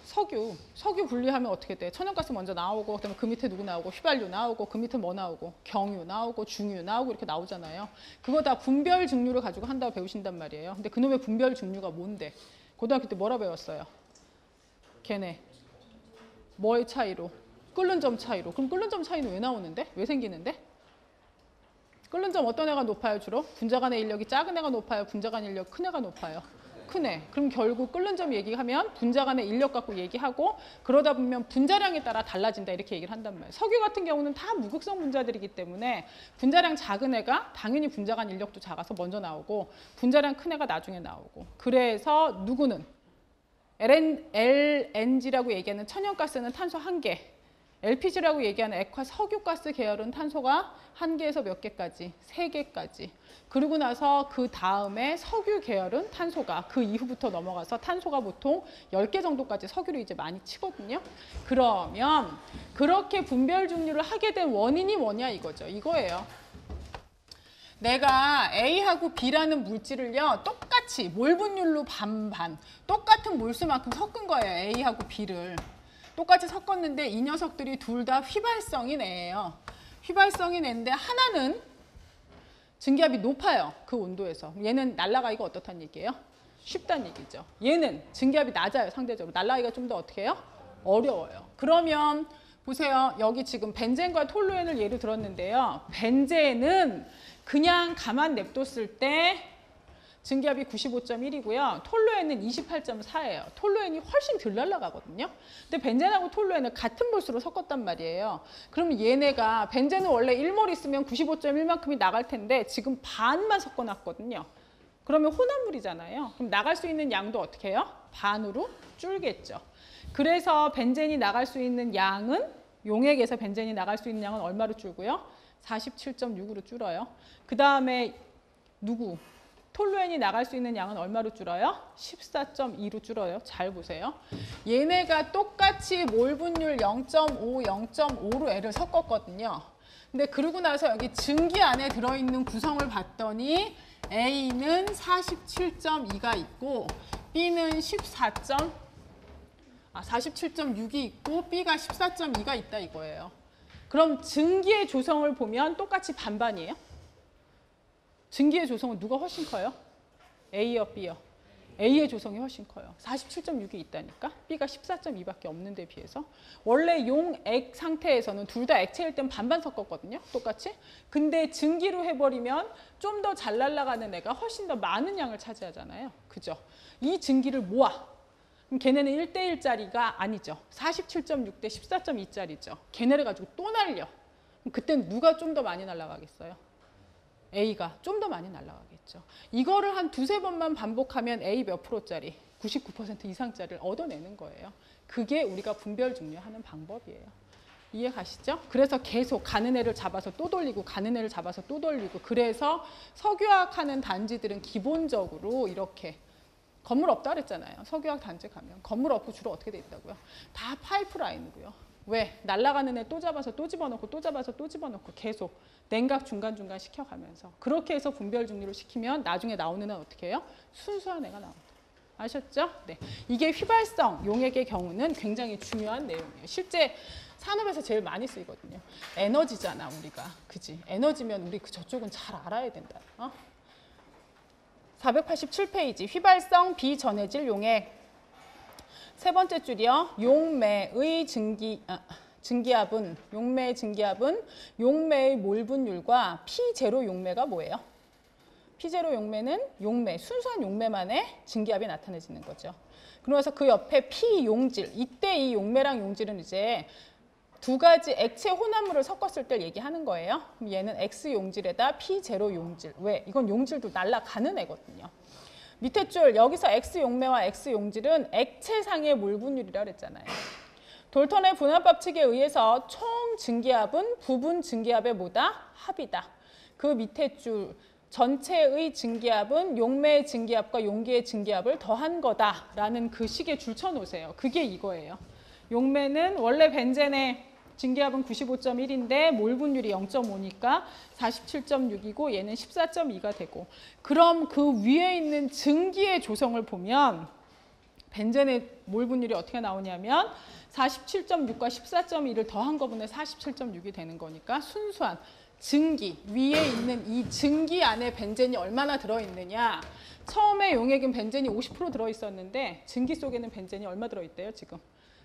석유. 석유 분리하면 어떻게 돼? 천연가스 먼저 나오고, 그다음에 그 밑에 누구 나오고, 휘발유 나오고, 그 밑에 뭐 나오고, 경유 나오고, 중유 나오고 이렇게 나오잖아요. 그거 다 분별 중류를 가지고 한다고 배우신단 말이에요. 근데 그놈의 분별 중류가 뭔데? 고등학교 때 뭐라 배웠어요? 걔네. 뭐의 차이로? 끓는 점 차이로. 그럼 끓는 점 차이는 왜 나오는데? 왜 생기는데? 끓는 점 어떤 애가 높아요, 주로? 분자 간의 인력이 작은 애가 높아요? 분자 간 인력 큰 애가 높아요? 큰 애. 그럼 결국 끓는 점 얘기하면 분자 간의 인력 갖고 얘기하고 그러다 보면 분자량에 따라 달라진다 이렇게 얘기를 한단 말이에요. 석유 같은 경우는 다 무극성 분자들이기 때문에 분자량 작은 애가 당연히 분자 간 인력도 작아서 먼저 나오고 분자량 큰 애가 나중에 나오고 그래서 누구는 LNG라고 얘기하는 천연가스는 탄소 1개, LPG라고 얘기하는 액화 석유가스 계열은 탄소가 1개에서 몇 개까지? 3개까지. 그러고 나서 그 다음에 석유 계열은 탄소가 그 이후부터 넘어가서 탄소가 보통 10개 정도까지 석유를 이제 많이 치거든요. 그러면 그렇게 분별 중류를 하게 된 원인이 뭐냐 이거죠. 이거예요. 내가 A하고 B라는 물질을요. 똑같이 몰 분율로 반반 똑같은 몰수만큼 섞은 거예요. A하고 B를. 똑같이 섞었는데 이 녀석들이 둘 다 휘발성인 애예요. 휘발성인 애인데 하나는 증기압이 높아요. 그 온도에서. 얘는 날아가기가 어떻다는 얘기예요? 쉽다는 얘기죠. 얘는 증기압이 낮아요. 상대적으로. 날아가기가 좀 더 어떻게 해요? 어려워요. 그러면 보세요. 여기 지금 벤젠과 톨루엔을 예로 들었는데요. 벤젠은 그냥 가만 냅뒀을 때 증기압이 95.1이고요. 톨루엔은 28.4예요. 톨루엔이 훨씬 덜 날아가거든요. 근데 벤젠하고 톨루엔을 같은 몰수로 섞었단 말이에요. 그럼 얘네가 벤젠은 원래 1몰 있으면 95.1만큼이 나갈 텐데 지금 반만 섞어놨거든요. 그러면 혼합물이잖아요. 그럼 나갈 수 있는 양도 어떻게 해요? 반으로 줄겠죠. 그래서 벤젠이 나갈 수 있는 양은 용액에서 벤젠이 나갈 수 있는 양은 얼마로 줄고요? 47.6으로 줄어요. 그 다음에 누구? 톨루엔이 나갈 수 있는 양은 얼마로 줄어요? 14.2로 줄어요. 잘 보세요. 얘네가 똑같이 몰 분율 0.5, 0.5로 애를 섞었거든요. 근데 그러고 나서 여기 증기 안에 들어있는 구성을 봤더니 A는 47.2가 있고 B는 47.6이 있고 B가 14.2가 있다 이거예요. 그럼 증기의 조성을 보면 똑같이 반반이에요. 증기의 조성은 누가 훨씬 커요? A요, B요? A의 조성이 훨씬 커요. 47.6이 있다니까? B가 14.2밖에 없는 데 비해서. 원래 용액 상태에서는 둘 다 액체일 땐 반반 섞었거든요. 똑같이. 근데 증기로 해버리면 좀 더 잘 날아가는 애가 훨씬 더 많은 양을 차지하잖아요. 그죠? 이 증기를 모아. 그럼 걔네는 1대1짜리가 아니죠. 47.6 대 14.2짜리죠. 걔네를 가지고 또 날려. 그럼 그땐 누가 좀 더 많이 날아가겠어요? A가 좀 더 많이 날아가겠죠. 이거를 한 두세 번만 반복하면 A 몇 프로짜리, 99% 이상짜리를 얻어내는 거예요. 그게 우리가 분별 중류하는 방법이에요. 이해 가시죠? 그래서 계속 가는 애를 잡아서 또 돌리고 가는 애를 잡아서 또 돌리고 그래서 석유화학하는 단지들은 기본적으로 이렇게 건물 없다 그랬잖아요. 석유화학 단지 가면 건물 없고 주로 어떻게 돼 있다고요? 다 파이프라인이고요. 왜? 날아가는 애 또 잡아서 또 집어넣고 또 잡아서 또 집어넣고 계속 냉각 중간중간 시켜가면서 그렇게 해서 분별 중류를 시키면 나중에 나오는 애는 어떻게 해요? 순수한 애가 나옵니다. 아셨죠? 네. 이게 휘발성 용액의 경우는 굉장히 중요한 내용이에요. 실제 산업에서 제일 많이 쓰이거든요. 에너지잖아 우리가. 그지? 에너지면 우리 저쪽은 잘 알아야 된다. 487페이지 휘발성 비전해질 용액. 세 번째 줄이요. 용매의 증기압은 용매의 몰 분율과 P0 용매가 뭐예요? P0 용매는 용매, 순수한 용매만의 증기압이 나타내지는 거죠. 그러면서 그 옆에 P용질, 이때 이 용매랑 용질은 이제 두 가지 액체 혼합물을 섞었을 때 얘기하는 거예요. 그럼 얘는 X용질에다 P0 용질. 왜? 이건 용질도 날아가는 애거든요. 밑에 줄 여기서 X용매와 X용질은 액체상의 몰 분율이라고 그랬잖아요. 돌턴의 분압법칙에 의해서 총 증기압은 부분 증기압의 뭐다? 합이다. 그 밑에 줄 전체의 증기압은 용매의 증기압과 용기의 증기압을 더한 거다라는 그 식에 줄 쳐놓으세요. 그게 이거예요. 용매는 원래 벤젠의 증기압은 95.1인데 몰 분율이 0.5니까 47.6이고 얘는 14.2가 되고 그럼 그 위에 있는 증기의 조성을 보면 벤젠의 몰 분율이 어떻게 나오냐면 47.6과 14.2를 더한 거분에 47.6이 되는 거니까 순수한 증기, 위에 있는 이 증기 안에 벤젠이 얼마나 들어있느냐. 처음에 용액은 벤젠이 50% 들어있었는데 증기 속에는 벤젠이 얼마 들어있대요 지금?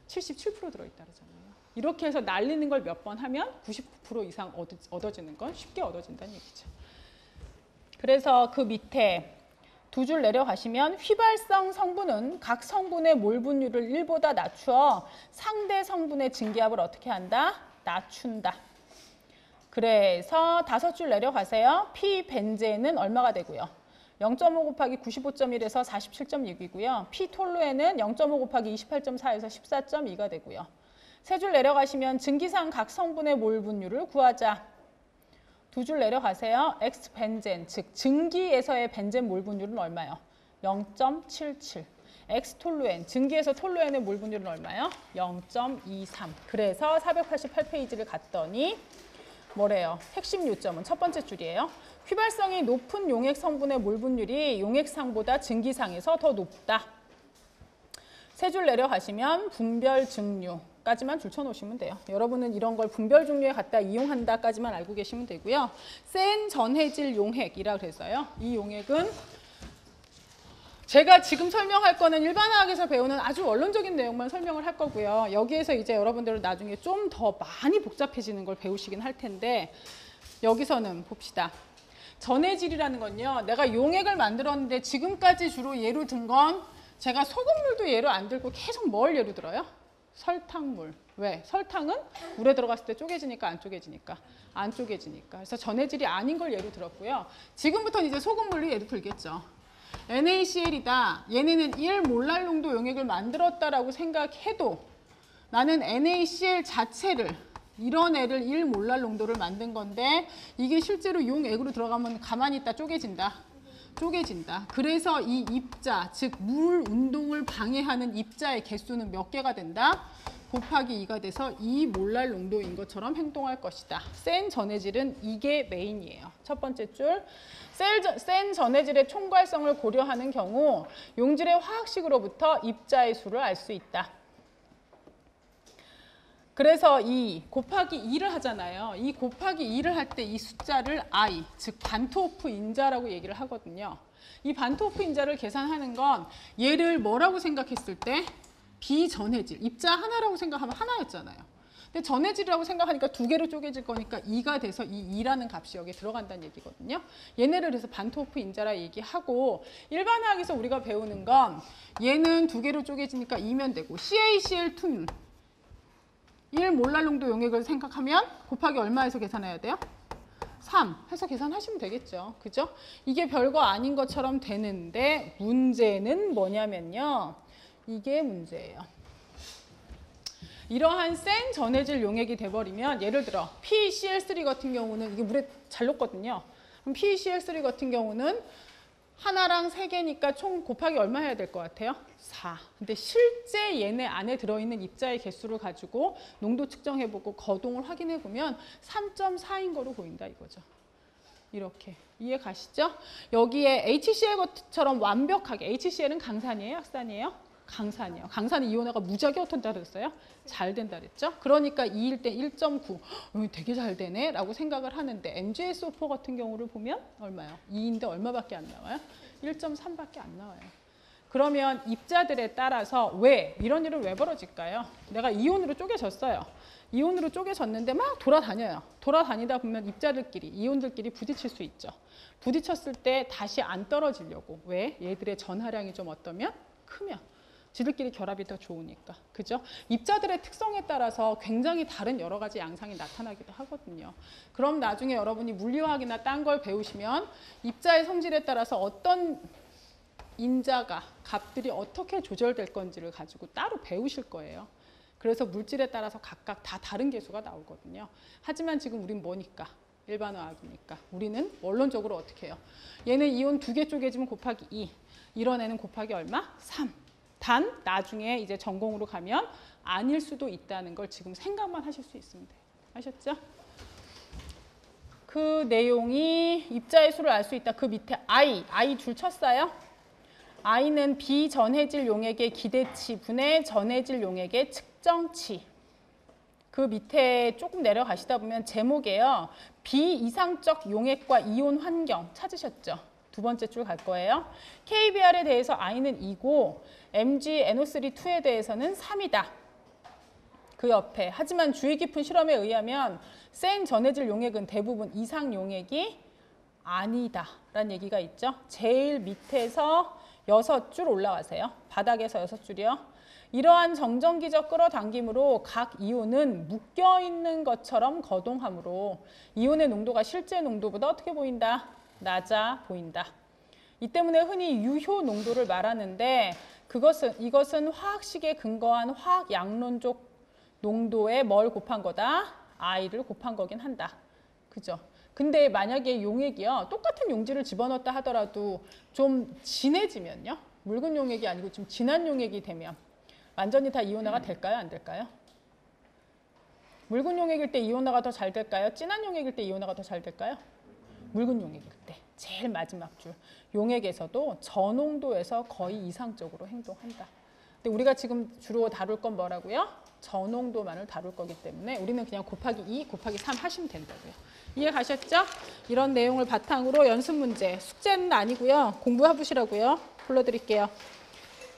77% 들어있다 그러잖아요. 이렇게 해서 날리는 걸 몇 번 하면 99% 이상 얻어지는 건 쉽게 얻어진다는 얘기죠. 그래서 그 밑에 두 줄 내려가시면 휘발성 성분은 각 성분의 몰 분율을 1보다 낮추어 상대 성분의 증기압을 어떻게 한다? 낮춘다. 그래서 다섯 줄 내려가세요. P벤젠은 얼마가 되고요? 0.5 곱하기 95.1에서 47.6이고요. P톨루에는 0.5 곱하기 28.4에서 14.2가 되고요. 세 줄 내려가시면 증기상 각 성분의 몰 분율을 구하자. 두 줄 내려가세요. X벤젠, 즉 증기에서의 벤젠 몰 분율은 얼마요? 0.77. X톨루엔, 증기에서 톨루엔의 몰 분율은 얼마요? 0.23. 그래서 488페이지를 갔더니 뭐래요? 핵심 요점은 첫 번째 줄이에요. 휘발성이 높은 용액 성분의 몰 분율이 용액상보다 증기상에서 더 높다. 세 줄 내려가시면 분별 증류까지만 줄 쳐놓으시면 돼요. 여러분은 이런 걸 분별 증류에 갖다 이용한다까지만 알고 계시면 되고요. 센 전해질 용액이라 그래서요. 이 용액은 제가 지금 설명할 거는 일반화학에서 배우는 아주 원론적인 내용만 설명을 할 거고요. 여기에서 이제 여러분들은 나중에 좀 더 많이 복잡해지는 걸 배우시긴 할 텐데 여기서는 봅시다. 전해질이라는 건요. 내가 용액을 만들었는데 지금까지 주로 예로 든 건 제가 소금물도 예로 안 들고 계속 뭘 예로 들어요? 설탕물. 왜? 설탕은 물에 들어갔을 때 쪼개지니까 안 쪼개지니까. 안 쪼개지니까. 그래서 전해질이 아닌 걸 예로 들었고요. 지금부터는 이제 소금물로 예로 들겠죠. NaCl이다. 얘네는 1몰랄 농도 용액을 만들었다라고 생각해도 나는 NaCl 자체를 이런 애를 1몰랄 농도를 만든 건데 이게 실제로 용액으로 들어가면 가만히 있다 쪼개진다. 쪼개진다. 그래서 이 입자, 즉 물 운동을 방해하는 입자의 개수는 몇 개가 된다? 곱하기 2가 돼서 2몰랄 농도인 것처럼 행동할 것이다. 센 전해질은 이게 메인이에요. 첫 번째 줄. 센 전해질의 총괄성을 고려하는 경우 용질의 화학식으로부터 입자의 수를 알 수 있다. 그래서 이 곱하기 2를 하잖아요. 이 곱하기 2를 할 때 이 숫자를 I, 즉 반트호프 인자라고 얘기를 하거든요. 이 반트호프 인자를 계산하는 건 얘를 뭐라고 생각했을 때 비전해질, 입자 하나라고 생각하면 하나였잖아요. 근데 전해질이라고 생각하니까 두 개로 쪼개질 거니까 2가 돼서 이 2라는 값이 여기에 들어간다는 얘기거든요. 얘네를 그래서 반트호프 인자라 얘기하고 일반화학에서 우리가 배우는 건 얘는 두 개로 쪼개지니까 2면 되고 CaCl2는 1몰랄 농도 용액을 생각하면 곱하기 얼마에서 계산해야 돼요? 3 해서 계산하시면 되겠죠. 그죠? 이게 별거 아닌 것처럼 되는데 문제는 뭐냐면요. 이게 문제예요. 이러한 센 전해질 용액이 돼버리면 예를 들어 PeCl3 같은 경우는 이게 물에 잘 녹거든요. 그럼 PeCl3 같은 경우는 하나랑 세 개니까 총 곱하기 얼마 해야 될 것 같아요? 4. 근데 실제 얘네 안에 들어있는 입자의 개수를 가지고 농도 측정해보고 거동을 확인해보면 3.4인 거로 보인다 이거죠. 이렇게. 이해 가시죠? 여기에 HCl처럼 완벽하게, HCl은 강산이에요? 약산이에요? 강산이요. 강산은 이온화가 무지하게 어떤다 그랬어요? 잘 된다 그랬죠? 그러니까 2일 때 1.9. 되게 잘 되네 라고 생각을 하는데 MgSO4 같은 경우를 보면 얼마요? 2인데 얼마밖에 안 나와요? 1.3밖에 안 나와요. 그러면 입자들에 따라서 왜 이런 일은 왜 벌어질까요? 내가 이온으로 쪼개졌어요. 이온으로 쪼개졌는데 막 돌아다녀요. 돌아다니다 보면 입자들끼리, 이온들끼리 부딪힐 수 있죠. 부딪혔을 때 다시 안 떨어지려고. 왜? 얘들의 전하량이 좀 어떠면? 크면. 지들끼리 결합이 더 좋으니까. 그죠? 입자들의 특성에 따라서 굉장히 다른 여러 가지 양상이 나타나기도 하거든요. 그럼 나중에 여러분이 물리화학이나 딴 걸 배우시면 입자의 성질에 따라서 어떤 인자가, 값들이 어떻게 조절될 건지를 가지고 따로 배우실 거예요. 그래서 물질에 따라서 각각 다 다른 개수가 나오거든요. 하지만 지금 우린 뭐니까? 일반화학이니까. 우리는 원론적으로 어떻게 해요? 얘는 이온 2개 쪼개지면 곱하기 2. 이런 애는 곱하기 얼마? 3. 단 나중에 이제 전공으로 가면 아닐 수도 있다는 걸 지금 생각만 하실 수 있습니다. 아셨죠? 그 내용이 입자의 수를 알 수 있다. 그 밑에 I 줄 쳤어요. I는 비전해질 용액의 기대치 분의 전해질 용액의 측정치. 그 밑에 조금 내려가시다 보면 제목이에요. 비이상적 용액과 이온 환경 찾으셨죠? 두 번째 줄 갈 거예요. KBR에 대해서 I는 2고 MgNO3-2에 대해서는 3이다. 그 옆에. 하지만 주의 깊은 실험에 의하면 센 전해질 용액은 대부분 이상 용액이 아니다 라는 얘기가 있죠. 제일 밑에서 6줄 올라가세요. 바닥에서 6줄이요. 이러한 정전기적 끌어당김으로 각 이온은 묶여있는 것처럼 거동하므로 이온의 농도가 실제 농도보다 어떻게 보인다? 낮아 보인다. 이 때문에 흔히 유효 농도를 말하는데 이것은 화학식에 근거한 화학 양론적 농도에 뭘 곱한 거다? I를 곱한 거긴 한다. 그죠? 근데 만약에 용액이요. 똑같은 용질을 집어넣었다 하더라도 좀 진해지면요. 묽은 용액이 아니고 좀 진한 용액이 되면 완전히 다 이온화가 될까요? 안 될까요? 묽은 용액일 때 이온화가 더 잘 될까요? 진한 용액일 때 이온화가 더 잘 될까요? 묽은 용액일 때. 제일 마지막 줄. 용액에서도 저농도에서 거의 이상적으로 행동한다. 근데 우리가 지금 주로 다룰 건 뭐라고요? 저농도만을 다룰 거기 때문에 우리는 그냥 곱하기 2, 곱하기 3 하시면 된다고요. 이해 가셨죠? 이런 내용을 바탕으로 연습 문제, 숙제는 아니고요. 공부해 보시라고요. 불러드릴게요.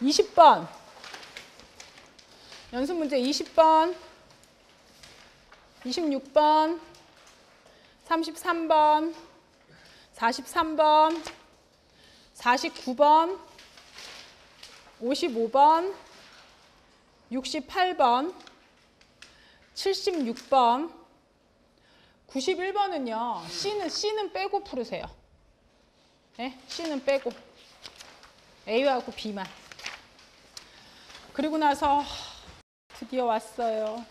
20번. 연습 문제 20번, 26번, 33번, 43번, 49번, 55번, 68번, 76번, 91번은요. C는 빼고 풀으세요. 네? C는 빼고. A하고 B만. 그리고 나서 드디어 왔어요.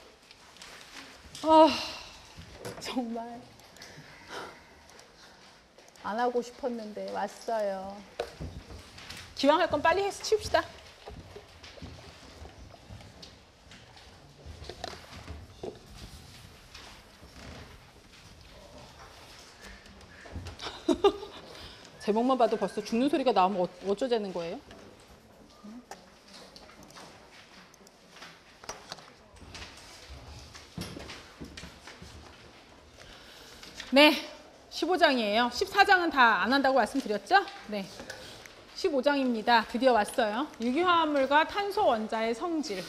정말 안 하고 싶었는데 왔어요. 기왕 할 건 빨리 해서 치웁시다. 제목만 봐도 벌써 죽는 소리가 나오면 어쩌자는 거예요? 네, 15장이에요. 14장은 다 안 한다고 말씀드렸죠? 네, 15장입니다. 드디어 왔어요. 유기화합물과 탄소 원자의 성질.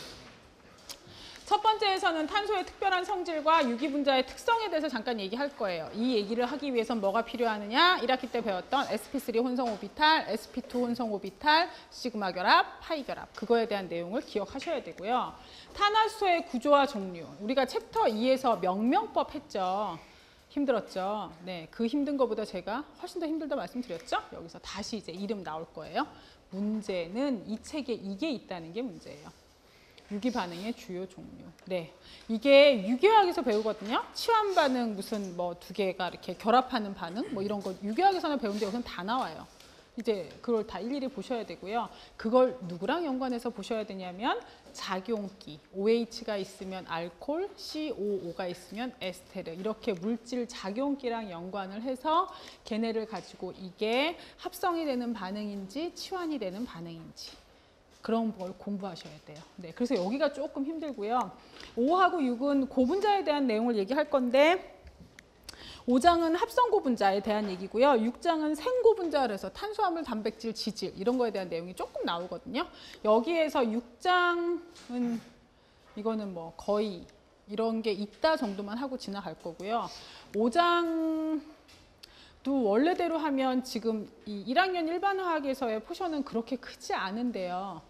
첫 번째에서는 탄소의 특별한 성질과 유기분자의 특성에 대해서 잠깐 얘기할 거예요. 이 얘기를 하기 위해선 뭐가 필요하느냐? 1학기 때 배웠던 sp3 혼성 오비탈, sp2 혼성 오비탈, 시그마 결합, 파이 결합. 그거에 대한 내용을 기억하셔야 되고요. 탄화수소의 구조와 종류. 우리가 챕터 2에서 명명법 했죠. 힘들었죠. 네, 그 힘든 것보다 제가 훨씬 더 힘들다 말씀드렸죠. 여기서 다시 이제 이름 나올 거예요. 문제는 이 책에 이게 있다는 게 문제예요. 유기 반응의 주요 종류. 네, 이게 유기화학에서 배우거든요. 치환 반응 무슨 뭐 두 개가 이렇게 결합하는 반응 뭐 이런 거 유기화학에서는 배우는데 여기서는 다 나와요. 이제 그걸 다 일일이 보셔야 되고요. 그걸 누구랑 연관해서 보셔야 되냐면 작용기, OH가 있으면 알코올, COO가 있으면 에스테르 이렇게 물질 작용기랑 연관을 해서 걔네를 가지고 이게 합성이 되는 반응인지 치환이 되는 반응인지 그런 걸 공부하셔야 돼요. 네, 그래서 여기가 조금 힘들고요. 5하고 6은 고분자에 대한 내용을 얘기할 건데 5장은 합성 고분자에 대한 얘기고요. 6장은 생고분자 그래서 탄수화물, 단백질, 지질 이런 거에 대한 내용이 조금 나오거든요. 여기에서 6장은 이거는 뭐 거의 이런 게 있다 정도만 하고 지나갈 거고요. 5장도 원래대로 하면 지금 이 1학년 일반화학에서의 포션은 그렇게 크지 않은데요.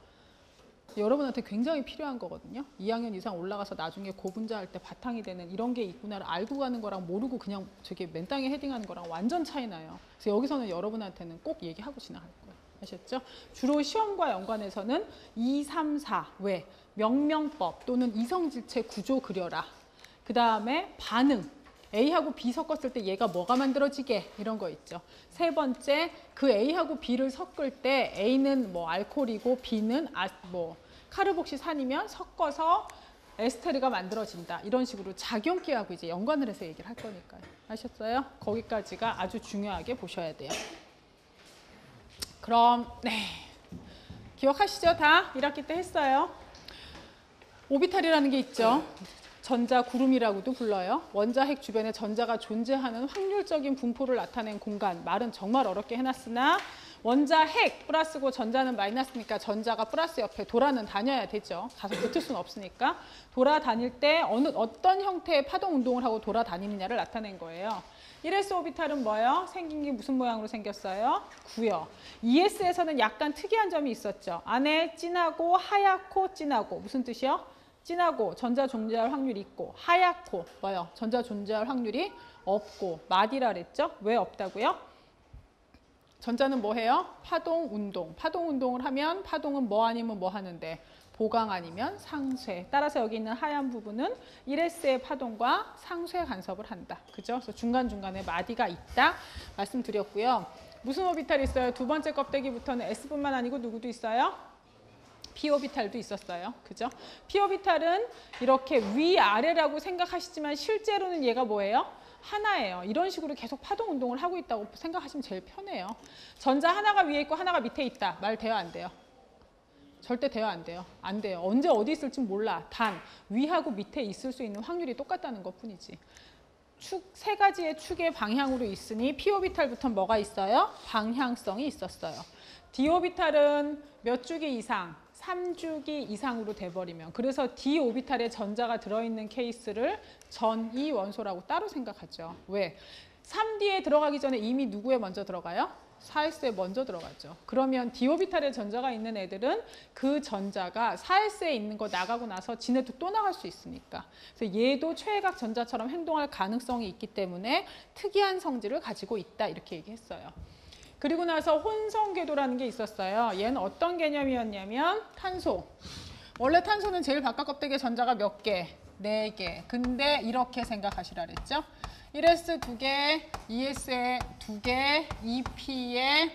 여러분한테 굉장히 필요한 거거든요. 2학년 이상 올라가서 나중에 고분자 할 때 바탕이 되는 이런 게 있구나를 알고 가는 거랑 모르고 그냥 저게 맨땅에 헤딩하는 거랑 완전 차이 나요. 그래서 여기서는 여러분한테는 꼭 얘기하고 지나갈 거예요. 아셨죠? 주로 시험과 연관해서는 2, 3, 4 왜? 명명법 또는 이성질체 구조 그려라. 그 다음에 반응. A하고 B 섞었을 때 얘가 뭐가 만들어지게 이런 거 있죠. 세 번째, 그 A하고 B를 섞을 때 A는 뭐 알코올이고 B는 뭐 카르복시산이면 섞어서 에스테르가 만들어진다. 이런 식으로 작용기하고 이제 연관을 해서 얘기를 할 거니까요. 아셨어요? 거기까지가 아주 중요하게 보셔야 돼요. 그럼 네, 기억하시죠? 다 1학기 때 했어요. 오비탈이라는 게 있죠. 전자 구름이라고도 불러요. 원자핵 주변에 전자가 존재하는 확률적인 분포를 나타낸 공간. 말은 정말 어렵게 해놨으나 원자핵 플러스고 전자는 마이너스니까 전자가 플러스 옆에 돌아는 다녀야 되죠. 가서 붙을 수는 없으니까. 돌아다닐 때 어떤 형태의 파동 운동을 하고 돌아다니느냐를 나타낸 거예요. 1s 오비탈은 뭐예요? 생긴 게 무슨 모양으로 생겼어요? 구요. 2s에서는 약간 특이한 점이 있었죠. 안에 진하고 하얗고 진하고 무슨 뜻이요? 진하고 전자 존재할 확률이 있고 하얗고 뭐요? 전자 존재할 확률이 없고 마디라 그랬죠? 왜 없다고요? 전자는 뭐 해요? 파동 운동. 파동 운동을 하면 파동은 뭐 아니면 뭐 하는데 보강 아니면 상쇄. 따라서 여기 있는 하얀 부분은 1s의 파동과 상쇄 간섭을 한다. 그죠? 그래서 중간중간에 마디가 있다 말씀드렸고요. 무슨 오비탈이 있어요? 두 번째 껍데기부터는 S뿐만 아니고 누구도 있어요? P오비탈도 있었어요. 그죠? P오비탈은 이렇게 위아래라고 생각하시지만 실제로는 얘가 뭐예요? 하나예요. 이런 식으로 계속 파동 운동을 하고 있다고 생각하시면 제일 편해요. 전자 하나가 위에 있고 하나가 밑에 있다. 말 돼요? 안 돼요? 절대 돼요? 안 돼요? 안 돼요. 언제 어디 있을지 몰라. 단 위하고 밑에 있을 수 있는 확률이 똑같다는 것뿐이지. 축, 세 가지의 축의 방향으로 있으니 P오비탈부터 뭐가 있어요? 방향성이 있었어요. D오비탈은 몇 주기 이상? 3주기 이상으로 돼버리면 그래서 D오비탈에 전자가 들어있는 케이스를 전이 원소라고 따로 생각하죠. 왜? 3D에 들어가기 전에 이미 누구에 먼저 들어가요? 4S에 먼저 들어가죠. 그러면 D오비탈에 전자가 있는 애들은 그 전자가 4S에 있는 거 나가고 나서 지네도 또 나갈 수 있으니까. 그래서 얘도 최외각 전자처럼 행동할 가능성이 있기 때문에 특이한 성질을 가지고 있다 이렇게 얘기했어요. 그리고 나서 혼성궤도라는 게 있었어요. 얘는 어떤 개념이었냐면 탄소. 원래 탄소는 제일 바깥 껍데기에 전자가 몇 개? 4개. 근데 이렇게 생각하시라 그랬죠. 1s 2개, 2s에 2개, 2p에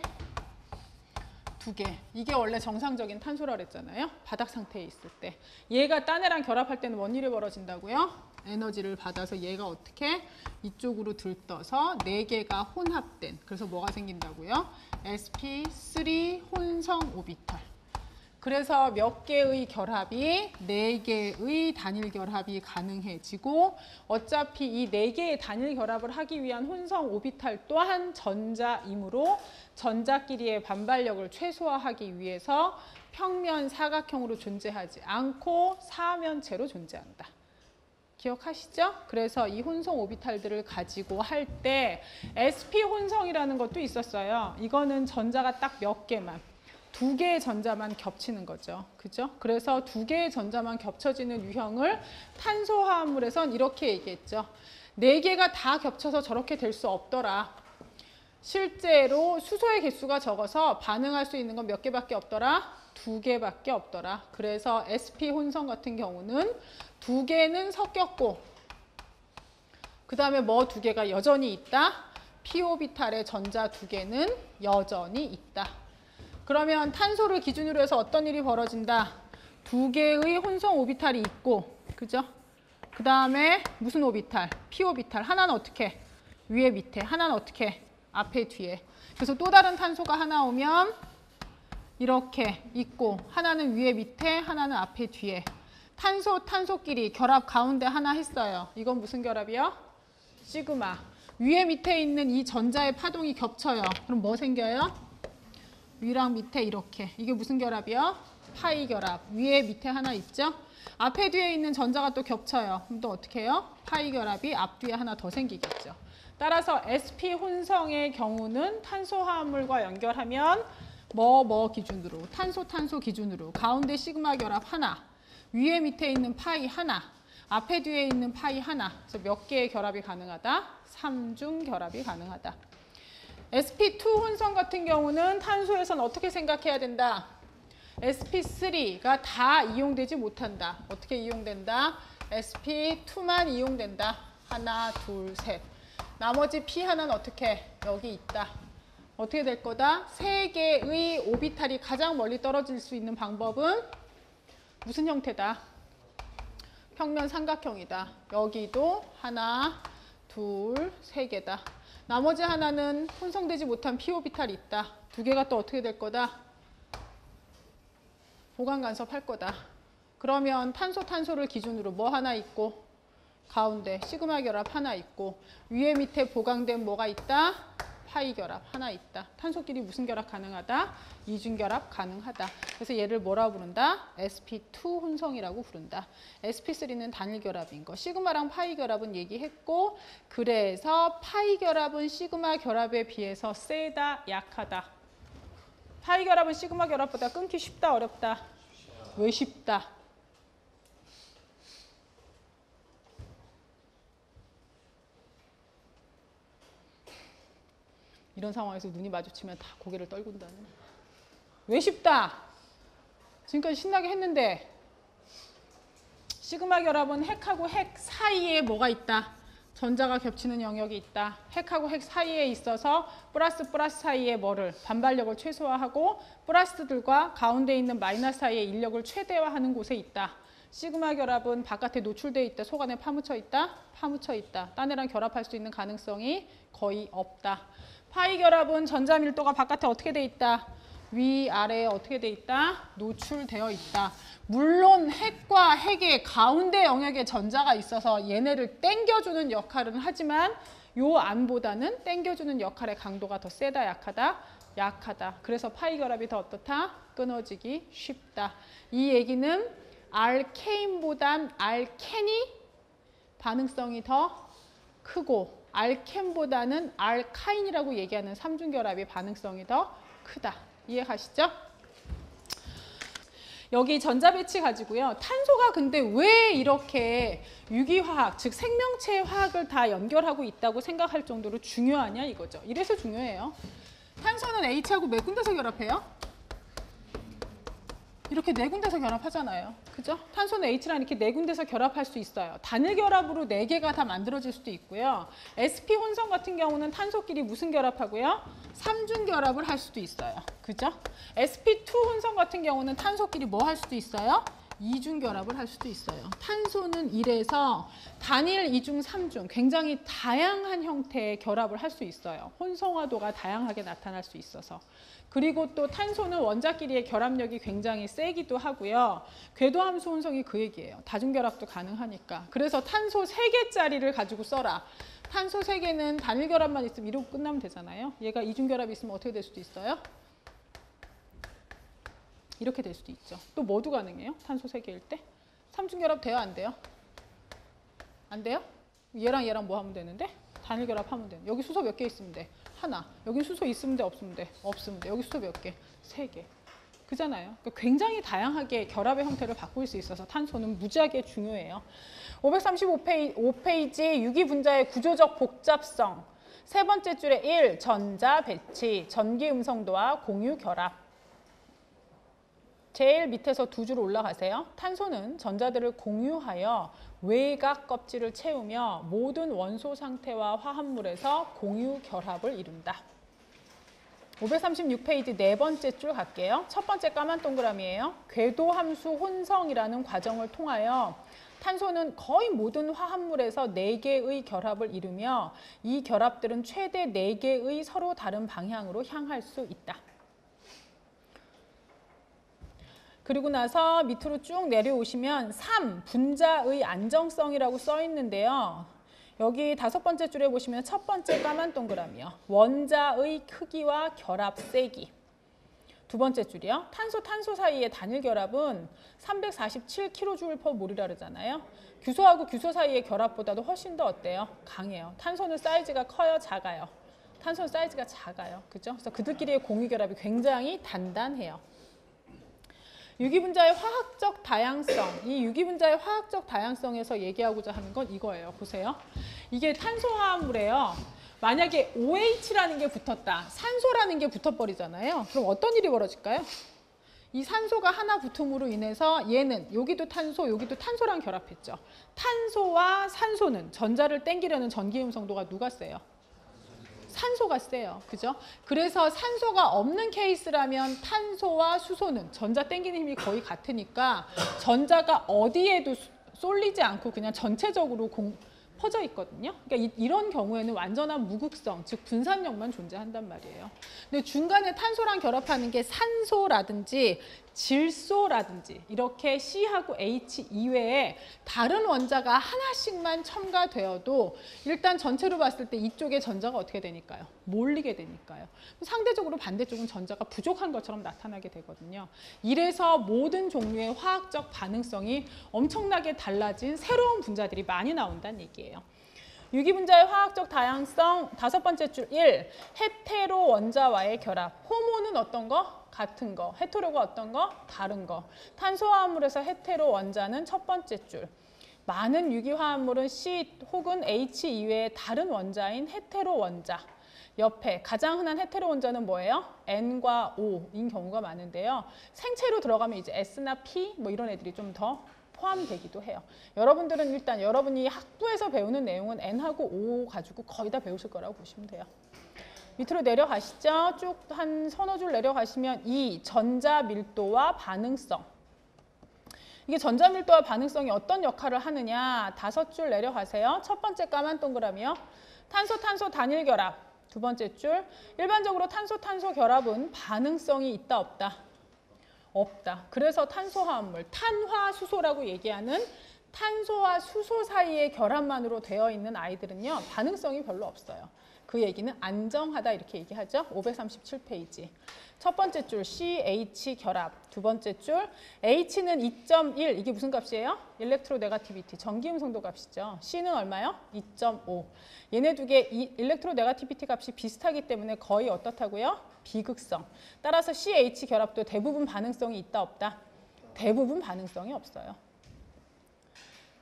2개. 이게 원래 정상적인 탄소라 그랬잖아요. 바닥 상태에 있을 때. 얘가 딴 애랑 결합할 때는 뭔 일이 벌어진다고요? 에너지를 받아서 얘가 어떻게 이쪽으로 들떠서 4개가 혼합된 그래서 뭐가 생긴다고요? sp3 혼성 오비탈. 그래서 몇 개의 결합이 4개의 단일 결합이 가능해지고 어차피 이 4개의 단일 결합을 하기 위한 혼성 오비탈 또한 전자이므로 전자끼리의 반발력을 최소화하기 위해서 평면 사각형으로 존재하지 않고 사면체로 존재한다. 기억하시죠? 그래서 이 혼성 오비탈들을 가지고 할 때 sp 혼성이라는 것도 있었어요. 이거는 전자가 딱 몇 개만, 2개의 전자만 겹치는 거죠. 그죠? 그래서 2개의 전자만 겹쳐지는 유형을 탄소화합물에선 이렇게 얘기했죠. 4개가 다 겹쳐서 저렇게 될 수 없더라. 실제로 수소의 개수가 적어서 반응할 수 있는 건 몇 개밖에 없더라? 2개밖에 없더라. 그래서 sp 혼성 같은 경우는 2개는 섞였고 그 다음에 뭐 2개가 여전히 있다? p-오비탈의 전자 2개는 여전히 있다. 그러면 탄소를 기준으로 해서 어떤 일이 벌어진다? 2개의 혼성 오비탈이 있고, 그죠? 그 다음에 무슨 오비탈? p-오비탈. 하나는 어떻게? 위에 밑에. 하나는 어떻게? 앞에 뒤에. 그래서 또 다른 탄소가 하나 오면 이렇게 있고 하나는 위에 밑에, 하나는 앞에 뒤에. 탄소끼리 결합 가운데 하나 했어요. 이건 무슨 결합이요? 시그마. 위에 밑에 있는 이 전자의 파동이 겹쳐요. 그럼 뭐 생겨요? 위랑 밑에 이렇게. 이게 무슨 결합이요? 파이 결합. 위에 밑에 하나 있죠? 앞에 뒤에 있는 전자가 또 겹쳐요. 그럼 또 어떻게 해요? 파이 결합이 앞뒤에 하나 더 생기겠죠. 따라서 sp 혼성의 경우는 탄소 화합물과 연결하면 뭐 기준으로? 탄소 기준으로. 가운데 시그마 결합 하나. 위에 밑에 있는 파이 하나. 앞에 뒤에 있는 파이 하나. 그래서 몇 개의 결합이 가능하다? 3중 결합이 가능하다. sp2 혼성 같은 경우는 탄소에서는 어떻게 생각해야 된다? sp3가 다 이용되지 못한다. 어떻게 이용된다? sp2만 이용된다. 하나, 둘, 셋. 나머지 p 하나는 어떻게? 여기 있다. 어떻게 될 거다? 3개의 오비탈이 가장 멀리 떨어질 수 있는 방법은 무슨 형태다? 평면 삼각형이다. 여기도 하나, 둘, 3개다. 나머지 하나는 혼성되지 못한 p-오비탈이 있다. 2개가 또 어떻게 될 거다? 보강 간섭할 거다. 그러면 탄소를 기준으로 뭐 하나 있고 가운데 시그마 결합 하나 있고 위에 밑에 보강된 뭐가 있다? 파이 결합 하나 있다. 탄소끼리 무슨 결합 가능하다? 이중 결합 가능하다. 그래서 얘를 뭐라고 부른다? sp2 혼성이라고 부른다. sp3는 단일 결합인 거. 시그마랑 파이 결합은 얘기했고 그래서 파이 결합은 시그마 결합에 비해서 세다, 약하다. 파이 결합은 시그마 결합보다 끊기 쉽다, 어렵다? 왜 쉽다? 이런 상황에서 눈이 마주치면 다 고개를 떨군다는. 왜 쉽다? 지금까지 신나게 했는데 시그마 결합은 핵하고 핵 사이에 뭐가 있다? 전자가 겹치는 영역이 있다. 핵하고 핵 사이에 있어서 플러스 사이에 뭐를? 반발력을 최소화하고 플러스들과 가운데 있는 마이너스 사이의 인력을 최대화하는 곳에 있다. 시그마 결합은 바깥에 노출되어 있다. 속 안에 파묻혀 있다. 파묻혀 있다. 딴 애랑 결합할 수 있는 가능성이 거의 없다. 파이 결합은 전자 밀도가 바깥에 어떻게 돼 있다? 위아래에 어떻게 돼 있다? 노출되어 있다. 물론 핵과 핵의 가운데 영역에 전자가 있어서 얘네를 당겨주는 역할은 하지만 요 안보다는 당겨주는 역할의 강도가 더 세다, 약하다? 약하다. 그래서 파이 결합이 더 어떻다? 끊어지기 쉽다. 이 얘기는 알케인보단 알켄이 반응성이 더 크고 알켄보다는 알카인이라고 얘기하는 삼중결합의 반응성이 더 크다. 이해가시죠? 여기 전자 배치 가지고요. 탄소가 근데 왜 이렇게 유기화학, 즉 생명체 화학을 다 연결하고 있다고 생각할 정도로 중요하냐 이거죠. 이래서 중요해요. 탄소는 H하고 몇 군데서 결합해요? 이렇게 4군데서 결합하잖아요. 그죠? 탄소는 H랑 이렇게 4군데서 결합할 수 있어요. 단일 결합으로 4개가 다 만들어질 수도 있고요. sp 혼성 같은 경우는 탄소끼리 무슨 결합하고요? 3중 결합을 할 수도 있어요. 그죠? sp2 혼성 같은 경우는 탄소끼리 뭐 할 수도 있어요? 2중 결합을 할 수도 있어요. 탄소는 이래서 단일, 2중, 3중 굉장히 다양한 형태의 결합을 할 수 있어요. 혼성화도가 다양하게 나타날 수 있어서. 그리고 또 탄소는 원자끼리의 결합력이 굉장히 세기도 하고요. 궤도함수 혼성이 그 얘기예요. 다중결합도 가능하니까. 그래서 탄소 3개짜리를 가지고 써라. 탄소 3개는 단일 결합만 있으면 이러고 끝나면 되잖아요. 얘가 이중결합이 있으면 어떻게 될 수도 있어요? 이렇게 될 수도 있죠. 또 뭐도 가능해요? 탄소 3개일 때? 3중결합 돼요? 안 돼요? 안 돼요? 얘랑 얘랑 뭐 하면 되는데? 단일 결합하면 돼. 여기 수소 몇 개 있으면 돼? 하나. 여기 수소 있으면 돼? 없으면 돼? 없으면 돼. 여기 수소 몇 개? 3개. 그잖아요. 그러니까 굉장히 다양하게 결합의 형태를 바꿀 수 있어서 탄소는 무지하게 중요해요. 535페이지 유기분자의 구조적 복잡성. 세 번째 줄에 1. 전자 배치, 전기 음성도와 공유 결합. 제일 밑에서 두 줄 올라가세요. 탄소는 전자들을 공유하여 외곽 껍질을 채우며 모든 원소 상태와 화합물에서 공유 결합을 이룬다. 536페이지 네 번째 줄 갈게요. 첫 번째 까만 동그라미예요. 궤도함수 혼성이라는 과정을 통하여 탄소는 거의 모든 화합물에서 4개의 결합을 이루며 이 결합들은 최대 4개의 서로 다른 방향으로 향할 수 있다. 그리고 나서 밑으로 쭉 내려오시면 3, 분자의 안정성이라고 써 있는데요. 여기 다섯 번째 줄에 보시면 첫 번째 까만 동그라미요. 원자의 크기와 결합 세기. 두 번째 줄이요. 탄소 사이의 단일 결합은 347kJ/몰이라 그러잖아요. 규소하고 규소 사이의 결합보다도 훨씬 더 어때요? 강해요. 탄소는 사이즈가 커요, 작아요? 탄소는 사이즈가 작아요. 그죠? 그래서 그들끼리의 공유 결합이 굉장히 단단해요. 유기분자의 화학적 다양성, 이 유기분자의 화학적 다양성에서 얘기하고자 하는 건 이거예요. 보세요. 이게 탄소화합물이에요. 만약에 OH라는 게 붙었다, 산소라는 게 붙어버리잖아요. 그럼 어떤 일이 벌어질까요? 이 산소가 하나 붙음으로 인해서 얘는 여기도 탄소, 여기도 탄소랑 결합했죠. 탄소와 산소는 전자를 땡기려는 전기음성도가 누가 세요? 산소가 세요. 그죠? 그래서 산소가 없는 케이스라면 탄소와 수소는 전자 땡기는 힘이 거의 같으니까 전자가 어디에도 쏠리지 않고 그냥 전체적으로 퍼져 있거든요. 그러니까 이런 경우에는 완전한 무극성, 즉 분산력만 존재한단 말이에요. 근데 중간에 탄소랑 결합하는 게 산소라든지 질소라든지 이렇게 C하고 H 이외에 다른 원자가 하나씩만 첨가되어도 일단 전체로 봤을 때 이쪽에 전자가 어떻게 되니까요? 몰리게 되니까요. 상대적으로 반대쪽은 전자가 부족한 것처럼 나타나게 되거든요. 이래서 모든 종류의 화학적 반응성이 엄청나게 달라진 새로운 분자들이 많이 나온다는 얘기예요. 유기분자의 화학적 다양성 다섯 번째 줄 1. 헤테로 원자와의 결합. 호모는 어떤 거? 같은 거. 헤테로가 어떤 거? 다른 거. 탄소화합물에서 헤테로 원자는 첫 번째 줄. 많은 유기화합물은 C 혹은 H 이외의 다른 원자인 헤테로 원자. 옆에 가장 흔한 헤테로 원자는 뭐예요? N과 O인 경우가 많은데요. 생체로 들어가면 이제 S나 P 뭐 이런 애들이 좀 더 포함되기도 해요. 여러분들은 일단 여러분이 학부에서 배우는 내용은 N하고 O 가지고 거의 다 배우실 거라고 보시면 돼요. 밑으로 내려가시죠. 쭉 한 서너 줄 내려가시면 이 전자 밀도와 반응성. 이게 전자 밀도와 반응성이 어떤 역할을 하느냐. 다섯 줄 내려가세요. 첫 번째 까만 동그라미요. 탄소 단일 결합. 두 번째 줄. 일반적으로 탄소 결합은 반응성이 있다 없다? 없다. 그래서 탄소화합물, 탄화수소라고 얘기하는 탄소와 수소 사이의 결합만으로 되어 있는 아이들은요. 반응성이 별로 없어요. 그 얘기는 안정하다 이렇게 얘기하죠. 537페이지. 첫 번째 줄 CH 결합. 두 번째 줄 H는 2.1. 이게 무슨 값이에요? 일렉트로네가티비티. 전기음성도 값이죠. C는 얼마요? 2.5. 얘네 두 개 일렉트로네가티비티 값이 비슷하기 때문에 거의 어떻다고요? 비극성. 따라서 CH 결합도 대부분 반응성이 있다 없다? 대부분 반응성이 없어요.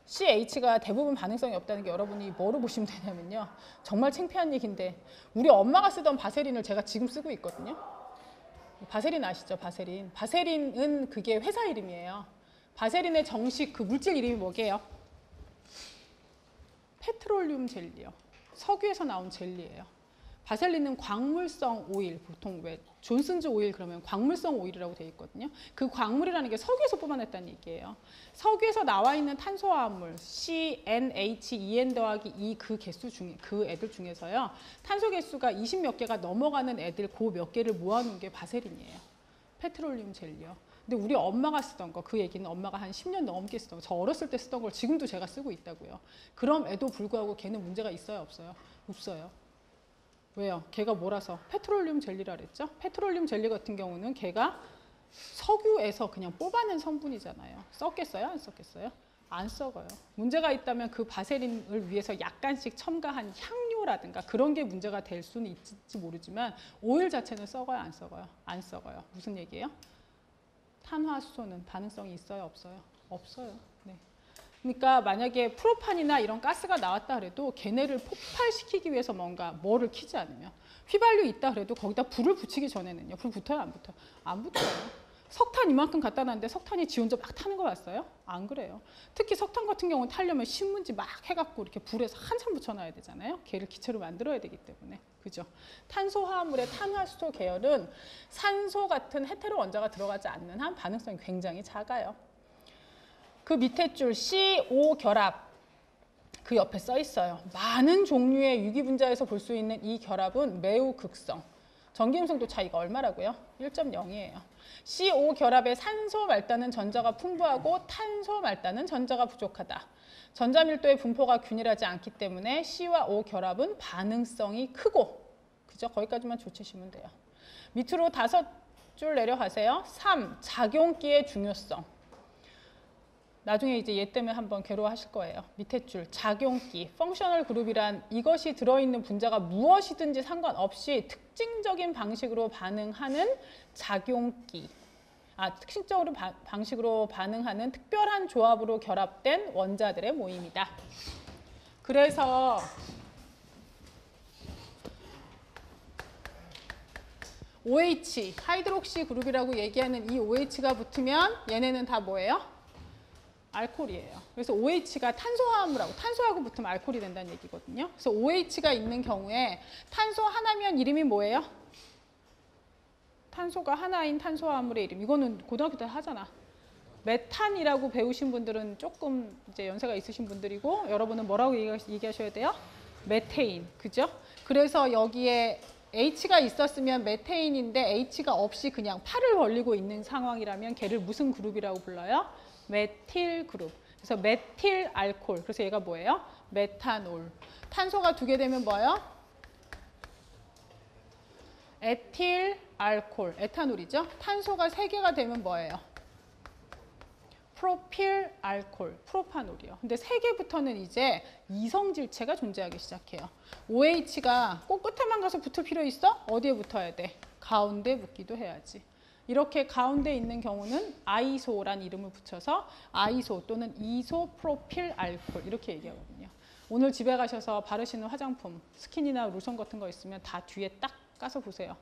CH가 대부분 반응성이 없다는 게 여러분이 뭐로 보시면 되냐면요. 정말 창피한 얘기인데 우리 엄마가 쓰던 바세린을 제가 지금 쓰고 있거든요. 바세린 아시죠? 바세린. 바세린은 그게 회사 이름이에요. 바세린의 정식 그 물질 이름이 뭐게요? 페트롤륨 젤리요. 석유에서 나온 젤리예요. 바셀린은 광물성 오일, 보통 왜 존슨즈 오일 그러면 광물성 오일이라고 되어 있거든요. 그 광물이라는 게 석유에서 뽑아냈다는 얘기예요. 석유에서 나와 있는 탄소화합물 CnHen 더하기 2 그 개수 중에 그 애들 중에서요. 탄소 개수가 20 몇 개가 넘어가는 애들 그 몇 개를 모아놓은 게 바세린이에요. 페트롤륨 젤리요. 근데 우리 엄마가 쓰던 거, 그 얘기는 엄마가 한 10년 넘게 쓰던 거, 저 어렸을 때 쓰던 걸 지금도 제가 쓰고 있다고요. 그럼에도 불구하고 걔는 문제가 있어요, 없어요? 없어요. 왜요? 걔가 뭐라서? 페트롤륨 젤리라 그랬죠? 페트롤륨 젤리 같은 경우는 걔가 석유에서 그냥 뽑아낸 성분이잖아요. 썩겠어요? 안 썩겠어요? 안 썩어요. 문제가 있다면 그 바세린을 위해서 약간씩 첨가한 향료라든가 그런 게 문제가 될 수는 있을지 모르지만 오일 자체는 썩어요? 안 썩어요? 안 썩어요. 무슨 얘기예요? 탄화수소는 반응성이 있어요? 없어요? 없어요. 네. 그러니까 만약에 프로판이나 이런 가스가 나왔다 그래도 걔네를 폭발시키기 위해서 뭐를 켜지 않으면 휘발유 있다 그래도 거기다 불을 붙이기 전에는요. 불 붙어요? 안 붙어요? 안 붙어요. 석탄 이만큼 갖다 놨는데 석탄이 지 혼자 막 타는 거 봤어요? 안 그래요. 특히 석탄 같은 경우는 타려면 신문지 막 해갖고 이렇게 불에서 한참 붙여놔야 되잖아요. 걔를 기체로 만들어야 되기 때문에. 그죠? 탄소화합물의 탄화수소 계열은 산소 같은 헤테로 원자가 들어가지 않는 한 반응성이 굉장히 작아요. 그 밑에 줄 CO 결합 그 옆에 써 있어요. 많은 종류의 유기분자에서 볼 수 있는 이 결합은 매우 극성. 전기음성도 차이가 얼마라고요? 1.0이에요. CO 결합의 산소 말단은 전자가 풍부하고 탄소 말단은 전자가 부족하다. 전자 밀도의 분포가 균일하지 않기 때문에 C와 O 결합은 반응성이 크고, 그죠? 거기까지만 조치시면 돼요. 밑으로 5줄 내려가세요. 3. 작용기의 중요성. 나중에 이제 얘 때문에 한번 괴로워하실 거예요. 밑에 줄 작용기, 펑셔널 그룹이란 이것이 들어있는 분자가 무엇이든지 상관없이 특징적인 방식으로 반응하는 작용기. 특징적으로 방식으로 반응하는 특별한 조합으로 결합된 원자들의 모임이다. 그래서 OH, 하이드록시 그룹이라고 얘기하는 이 OH가 붙으면 얘네는 다 뭐예요? 알코올이에요. 그래서 OH가 탄소화합물하고 탄소하고 붙으면 알코올이 된다는 얘기거든요. 그래서 OH가 있는 경우에 탄소 하나면 이름이 뭐예요? 탄소가 하나인 탄소화합물의 이름. 이거는 고등학교 때 하잖아. 메탄이라고 배우신 분들은 조금 이제 연세가 있으신 분들이고, 여러분은 뭐라고 얘기하셔야 돼요? 메테인. 그죠? 그래서 여기에 H가 있었으면 메테인인데 H가 없이 그냥 팔을 벌리고 있는 상황이라면 걔를 무슨 그룹이라고 불러요? 메틸 그룹. 그래서 메틸 알코올. 그래서 얘가 뭐예요? 메탄올. 탄소가 2개 되면 뭐예요? 에틸 알코올. 에탄올이죠. 탄소가 3개가 되면 뭐예요? 프로필 알코올. 프로파놀이요. 근데 3개부터는 이제 이성질체가 존재하기 시작해요. OH가 꼭 끝에만 가서 붙을 필요 있어? 어디에 붙어야 돼? 가운데 붙기도 해야지. 이렇게 가운데 있는 경우는 아이소란 이름을 붙여서 아이소 또는 이소프로필 알코올 이렇게 얘기하거든요. 오늘 집에 가셔서 바르시는 화장품, 스킨이나 로션 같은 거 있으면 다 뒤에 딱 까서 보세요.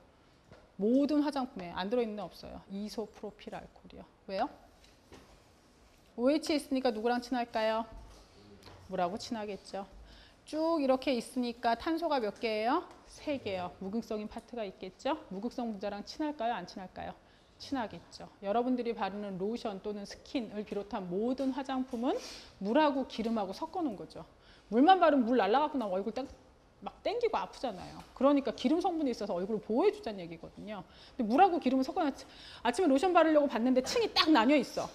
모든 화장품에 안 들어있는 데 없어요. 이소프로필 알코올이요. 왜요? OH 있으니까 누구랑 친할까요? 물하고 친하겠죠. 쭉 이렇게 있으니까 탄소가 몇 개예요? 3개요. 무극성인 파트가 있겠죠. 무극성 분자랑 친할까요? 안 친할까요? 친하겠죠. 여러분들이 바르는 로션 또는 스킨을 비롯한 모든 화장품은 물하고 기름하고 섞어 놓은 거죠. 물만 바르면 물 날라가고 나면 얼굴 막 땡기고 아프잖아요. 그러니까 기름 성분이 있어서 얼굴을 보호해 주자는 얘기거든요. 근데 물하고 기름을 섞어놨지. 아침에 로션 바르려고 봤는데 층이 딱 나뉘어 있어.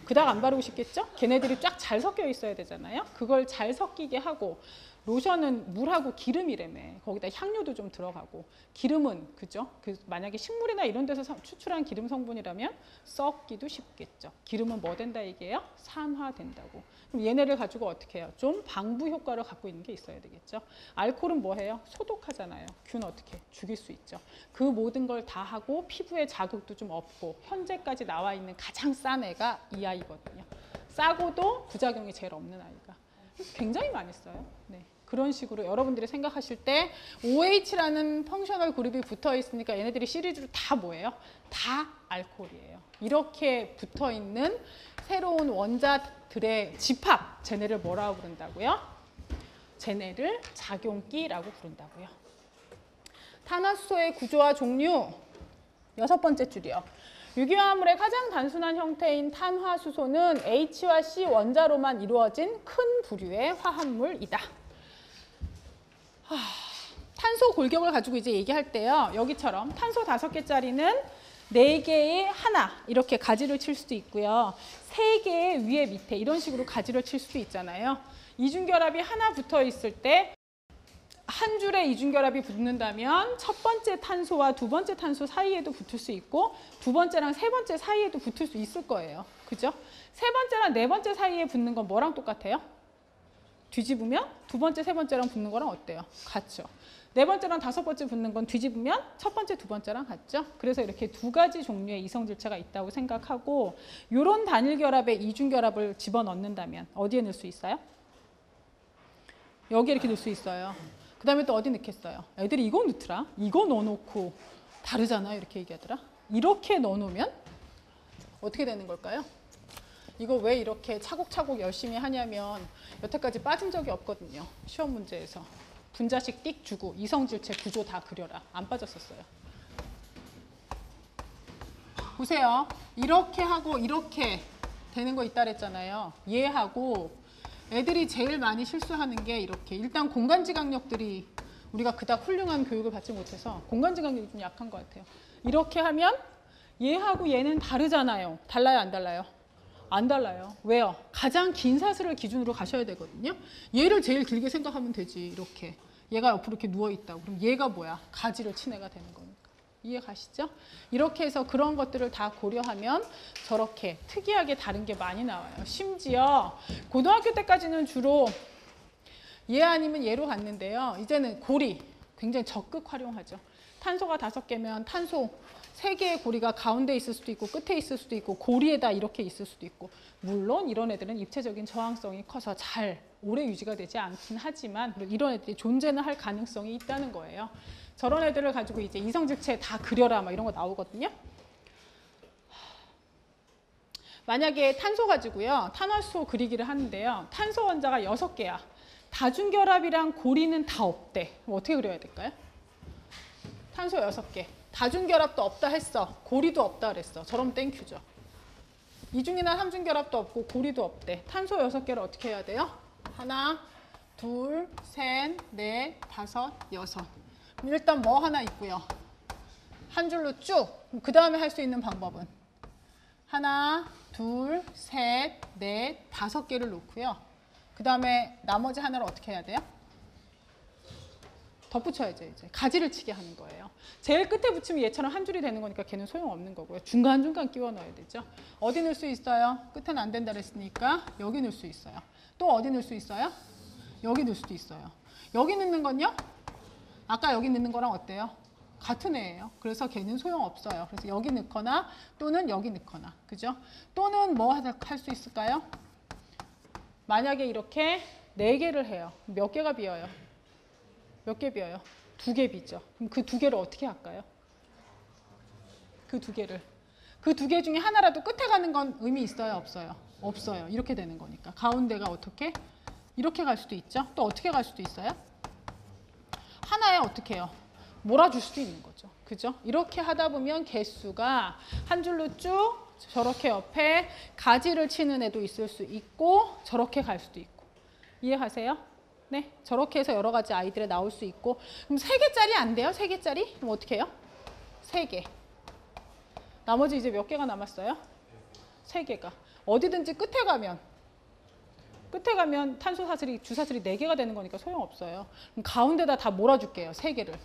그닥 안 바르고 싶겠죠? 걔네들이 쫙 잘 섞여 있어야 되잖아요. 그걸 잘 섞이게 하고, 로션은 물하고 기름이라며. 거기다 향료도 좀 들어가고, 기름은 그죠? 만약에 식물이나 이런 데서 추출한 기름 성분이라면 썩기도 쉽겠죠. 기름은 뭐 된다 얘기예요? 산화된다고. 그럼 얘네를 가지고 어떻게 해요? 좀 방부 효과를 갖고 있는 게 있어야 되겠죠. 알코올은 뭐 해요? 소독하잖아요. 균 어떻게 죽일 수 있죠. 그 모든 걸 다 하고 피부에 자극도 좀 없고, 현재까지 나와 있는 가장 싼 애가 이 아이거든요. 싸고도 부작용이 제일 없는 아이가. 굉장히 많이 써요. 네. 그런 식으로 여러분들이 생각하실 때 OH라는 펑셔널 그룹이 붙어 있으니까 얘네들이 시리즈로 다 뭐예요? 다 알코올이에요. 이렇게 붙어 있는 새로운 원자들의 집합, 쟤네를 뭐라고 부른다고요? 쟤네를 작용기라고 부른다고요. 탄화수소의 구조와 종류 6번째 줄이요. 유기화합물의 가장 단순한 형태인 탄화수소는 H와 C 원자로만 이루어진 큰 부류의 화합물이다. 탄소 골격을 가지고 이제 얘기할 때요. 여기처럼 탄소 5개짜리는 4개의 하나 이렇게 가지를 칠 수도 있고요. 3개의 위에 밑에 이런 식으로 가지를 칠 수도 있잖아요. 이중결합이 하나 붙어 있을 때 한 줄에 이중결합이 붙는다면 첫 번째 탄소와 두 번째 탄소 사이에도 붙을 수 있고 두 번째랑 세 번째 사이에도 붙을 수 있을 거예요. 그죠? 세 번째랑 네 번째 사이에 붙는 건 뭐랑 똑같아요? 뒤집으면 두 번째, 세 번째랑 붙는 거랑 어때요? 같죠. 네 번째랑 5번째 붙는 건 뒤집으면 첫 번째, 두 번째랑 같죠. 그래서 이렇게 2가지 종류의 이성질체가 있다고 생각하고 이런 단일 결합에 이중결합을 집어넣는다면 어디에 넣을 수 있어요? 여기에 이렇게 넣을 수 있어요. 그 다음에 또 어디 넣겠어요? 애들이 이거 넣더라. 이거 넣어놓고 다르잖아 이렇게 얘기하더라. 이렇게 넣어놓으면 어떻게 되는 걸까요? 이거 왜 이렇게 차곡차곡 열심히 하냐면 여태까지 빠진 적이 없거든요. 시험 문제에서. 분자식 띡 주고 이성질체 구조 다 그려라. 안 빠졌었어요. 보세요. 이렇게 하고 이렇게 되는 거 있다 그랬잖아요. 얘하고 애들이 제일 많이 실수하는 게 이렇게. 일단 공간지각력들이 우리가 그닥 훌륭한 교육을 받지 못해서 공간지각력이 좀 약한 것 같아요. 이렇게 하면 얘하고 얘는 다르잖아요. 달라요, 안 달라요? 안 달라요. 왜요? 가장 긴 사슬을 기준으로 가셔야 되거든요. 얘를 제일 길게 생각하면 되지. 이렇게. 얘가 옆으로 이렇게 누워있다고. 그럼 얘가 뭐야? 가지를 친 애가 되는 거니까. 이해 가시죠? 이렇게 해서 그런 것들을 다 고려하면 저렇게 특이하게 다른 게 많이 나와요. 심지어 고등학교 때까지는 주로 얘 아니면 얘로 갔는데요. 이제는 고리 굉장히 적극 활용하죠. 탄소가 5개면 탄소 3개의 고리가 가운데 있을 수도 있고 끝에 있을 수도 있고 고리에다 이렇게 있을 수도 있고, 물론 이런 애들은 입체적인 저항성이 커서 잘 오래 유지가 되지 않긴 하지만 이런 애들이 존재는 할 가능성이 있다는 거예요. 저런 애들을 가지고 이제 이성질체 다 그려라 막 이런 거 나오거든요. 만약에 탄소 가지고요. 탄화수소 그리기를 하는데요. 탄소 원자가 6개야. 다중결합이랑 고리는 다 없대. 그럼 어떻게 그려야 될까요? 탄소 6개. 다중결합도 없다 했어. 고리도 없다 그랬어. 저럼 땡큐죠. 이중이나 삼중결합도 없고 고리도 없대. 탄소 6개를 어떻게 해야 돼요? 하나, 둘, 셋, 넷, 다섯, 여섯. 일단 뭐 하나 있고요. 한 줄로 쭉. 그 다음에 할 수 있는 방법은 하나, 둘, 셋, 넷, 5개를 놓고요. 그 다음에 나머지 하나를 어떻게 해야 돼요? 덧붙여야죠. 이제 가지를 치게 하는 거예요. 제일 끝에 붙이면 얘처럼 한 줄이 되는 거니까 걔는 소용없는 거고요. 중간중간 끼워 넣어야 되죠. 어디 넣을 수 있어요? 끝에는 안 된다 그랬으니까 여기 넣을 수 있어요. 또 어디 넣을 수 있어요? 여기 넣을 수도 있어요. 여기 넣는 건요? 아까 여기 넣는 거랑 어때요? 같은 애예요. 그래서 걔는 소용없어요. 그래서 여기 넣거나 또는 여기 넣거나. 그죠? 또는 뭐 할 수 있을까요? 만약에 이렇게 4개를 해요. 몇 개가 비어요? 몇 개 비어요? 2개 비죠. 그럼 그 2개를 어떻게 할까요? 그 2개를. 그 2개 중에 하나라도 끝에 가는 건 의미 있어요? 없어요? 없어요. 이렇게 되는 거니까. 가운데가 어떻게? 이렇게 갈 수도 있죠. 또 어떻게 갈 수도 있어요? 하나에 어떻게 해요? 몰아줄 수도 있는 거죠. 그죠? 이렇게 하다 보면 개수가 한 줄로 쭉 저렇게 옆에 가지를 치는 애도 있을 수 있고 저렇게 갈 수도 있고. 이해하세요? 네, 저렇게 해서 여러 가지 아이들이 나올 수 있고. 그럼 3개짜리 안 돼요? 3개짜리? 그럼 어떻게 해요? 3개. 나머지 이제 몇 개가 남았어요? 3개가. 어디든지 끝에 가면 탄소 사슬이, 주사슬이 4개가 되는 거니까 소용없어요. 그럼 가운데다 다 몰아줄게요. 3개를.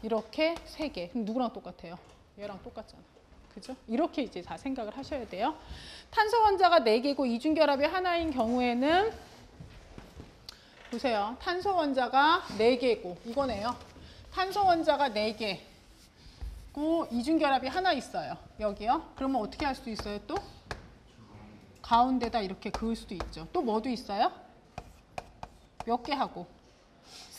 이렇게 3개. 그럼 누구랑 똑같아요? 얘랑 똑같잖아. 그죠? 이렇게 이제 다 생각을 하셔야 돼요. 탄소 원자가 4개고 이중결합이 하나인 경우에는 보세요. 탄소 원자가 4개고 이거네요. 탄소 원자가 4개고 이중결합이 하나 있어요. 여기요. 그러면 어떻게 할 수도 있어요? 또 가운데다 이렇게 그을 수도 있죠. 또 뭐도 있어요? 몇 개 하고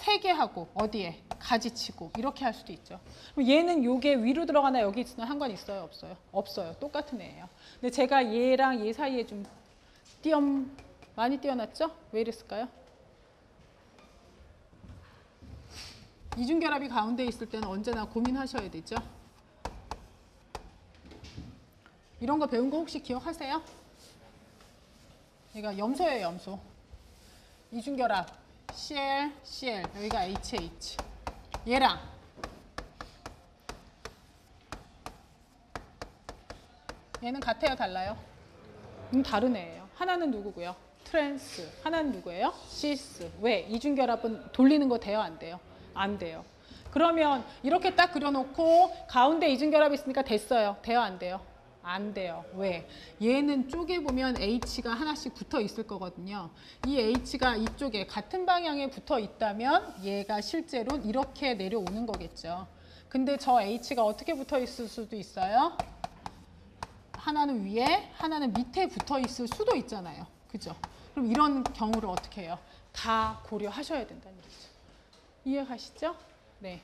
3개 하고 어디에? 가지치고 이렇게 할 수도 있죠. 그럼 얘는 요게 위로 들어가나 여기 있으나 상관 있어요? 없어요? 없어요. 똑같은 애예요. 근데 제가 얘랑 얘 사이에 좀 많이 띄어놨죠? 왜 이랬을까요? 이중결합이 가운데 있을 때는 언제나 고민하셔야 되죠. 이런 거 배운 거 혹시 기억하세요? 얘가 염소예요, 염소. 이중결합 Cl, Cl, 여기가 HH. 얘랑 얘는 같아요, 달라요? 다른 애예요. 하나는 누구고요? 트랜스. 하나는 누구예요? 시스. 왜? 이중결합은 돌리는 거 돼요, 안 돼요? 안 돼요. 그러면 이렇게 딱 그려놓고 가운데 이중결합이 있으니까 됐어요. 돼요, 안 돼요? 안 돼요. 왜? 얘는 쪽에 보면 H가 하나씩 붙어 있을 거거든요. 이 H가 이쪽에 같은 방향에 붙어 있다면 얘가 실제로 이렇게 내려오는 거겠죠. 근데 저 H가 어떻게 붙어 있을 수도 있어요? 하나는 위에, 하나는 밑에 붙어 있을 수도 있잖아요. 그죠? 그럼 이런 경우를 어떻게 해요? 다 고려하셔야 된다는 얘기죠. 이해가시죠? 네.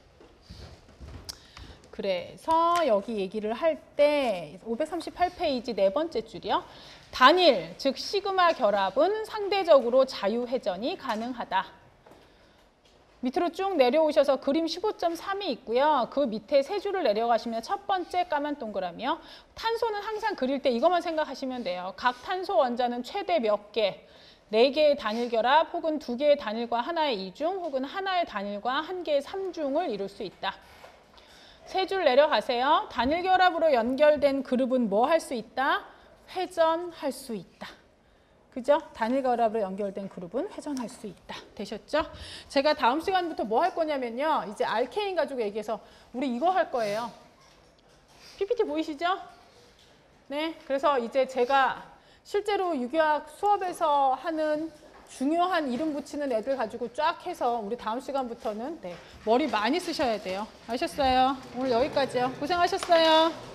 그래서 여기 얘기를 할 때 538페이지 네 번째 줄이요. 단일, 즉 시그마 결합은 상대적으로 자유회전이 가능하다. 밑으로 쭉 내려오셔서 그림 15.3이 있고요. 그 밑에 세 줄을 내려가시면 첫 번째 까만 동그라미요. 탄소는 항상 그릴 때 이것만 생각하시면 돼요. 각 탄소 원자는 최대 몇 개? 4개의 단일 결합 혹은 2개의 단일과 하나의 이중 혹은 하나의 단일과 1개의 삼중을 이룰 수 있다. 세 줄 내려가세요. 단일 결합으로 연결된 그룹은 뭐 할 수 있다? 회전할 수 있다. 그죠? 단일 결합으로 연결된 그룹은 회전할 수 있다. 되셨죠? 제가 다음 시간부터 뭐 할 거냐면요. 이제 알케인 가지고 얘기해서 우리 이거 할 거예요. PPT 보이시죠? 네. 그래서 이제 제가 실제로 유기화학 수업에서 하는 중요한 이름 붙이는 애들 가지고 쫙 해서 우리 다음 시간부터는 네, 머리 많이 쓰셔야 돼요. 아셨어요? 오늘 여기까지요. 고생하셨어요.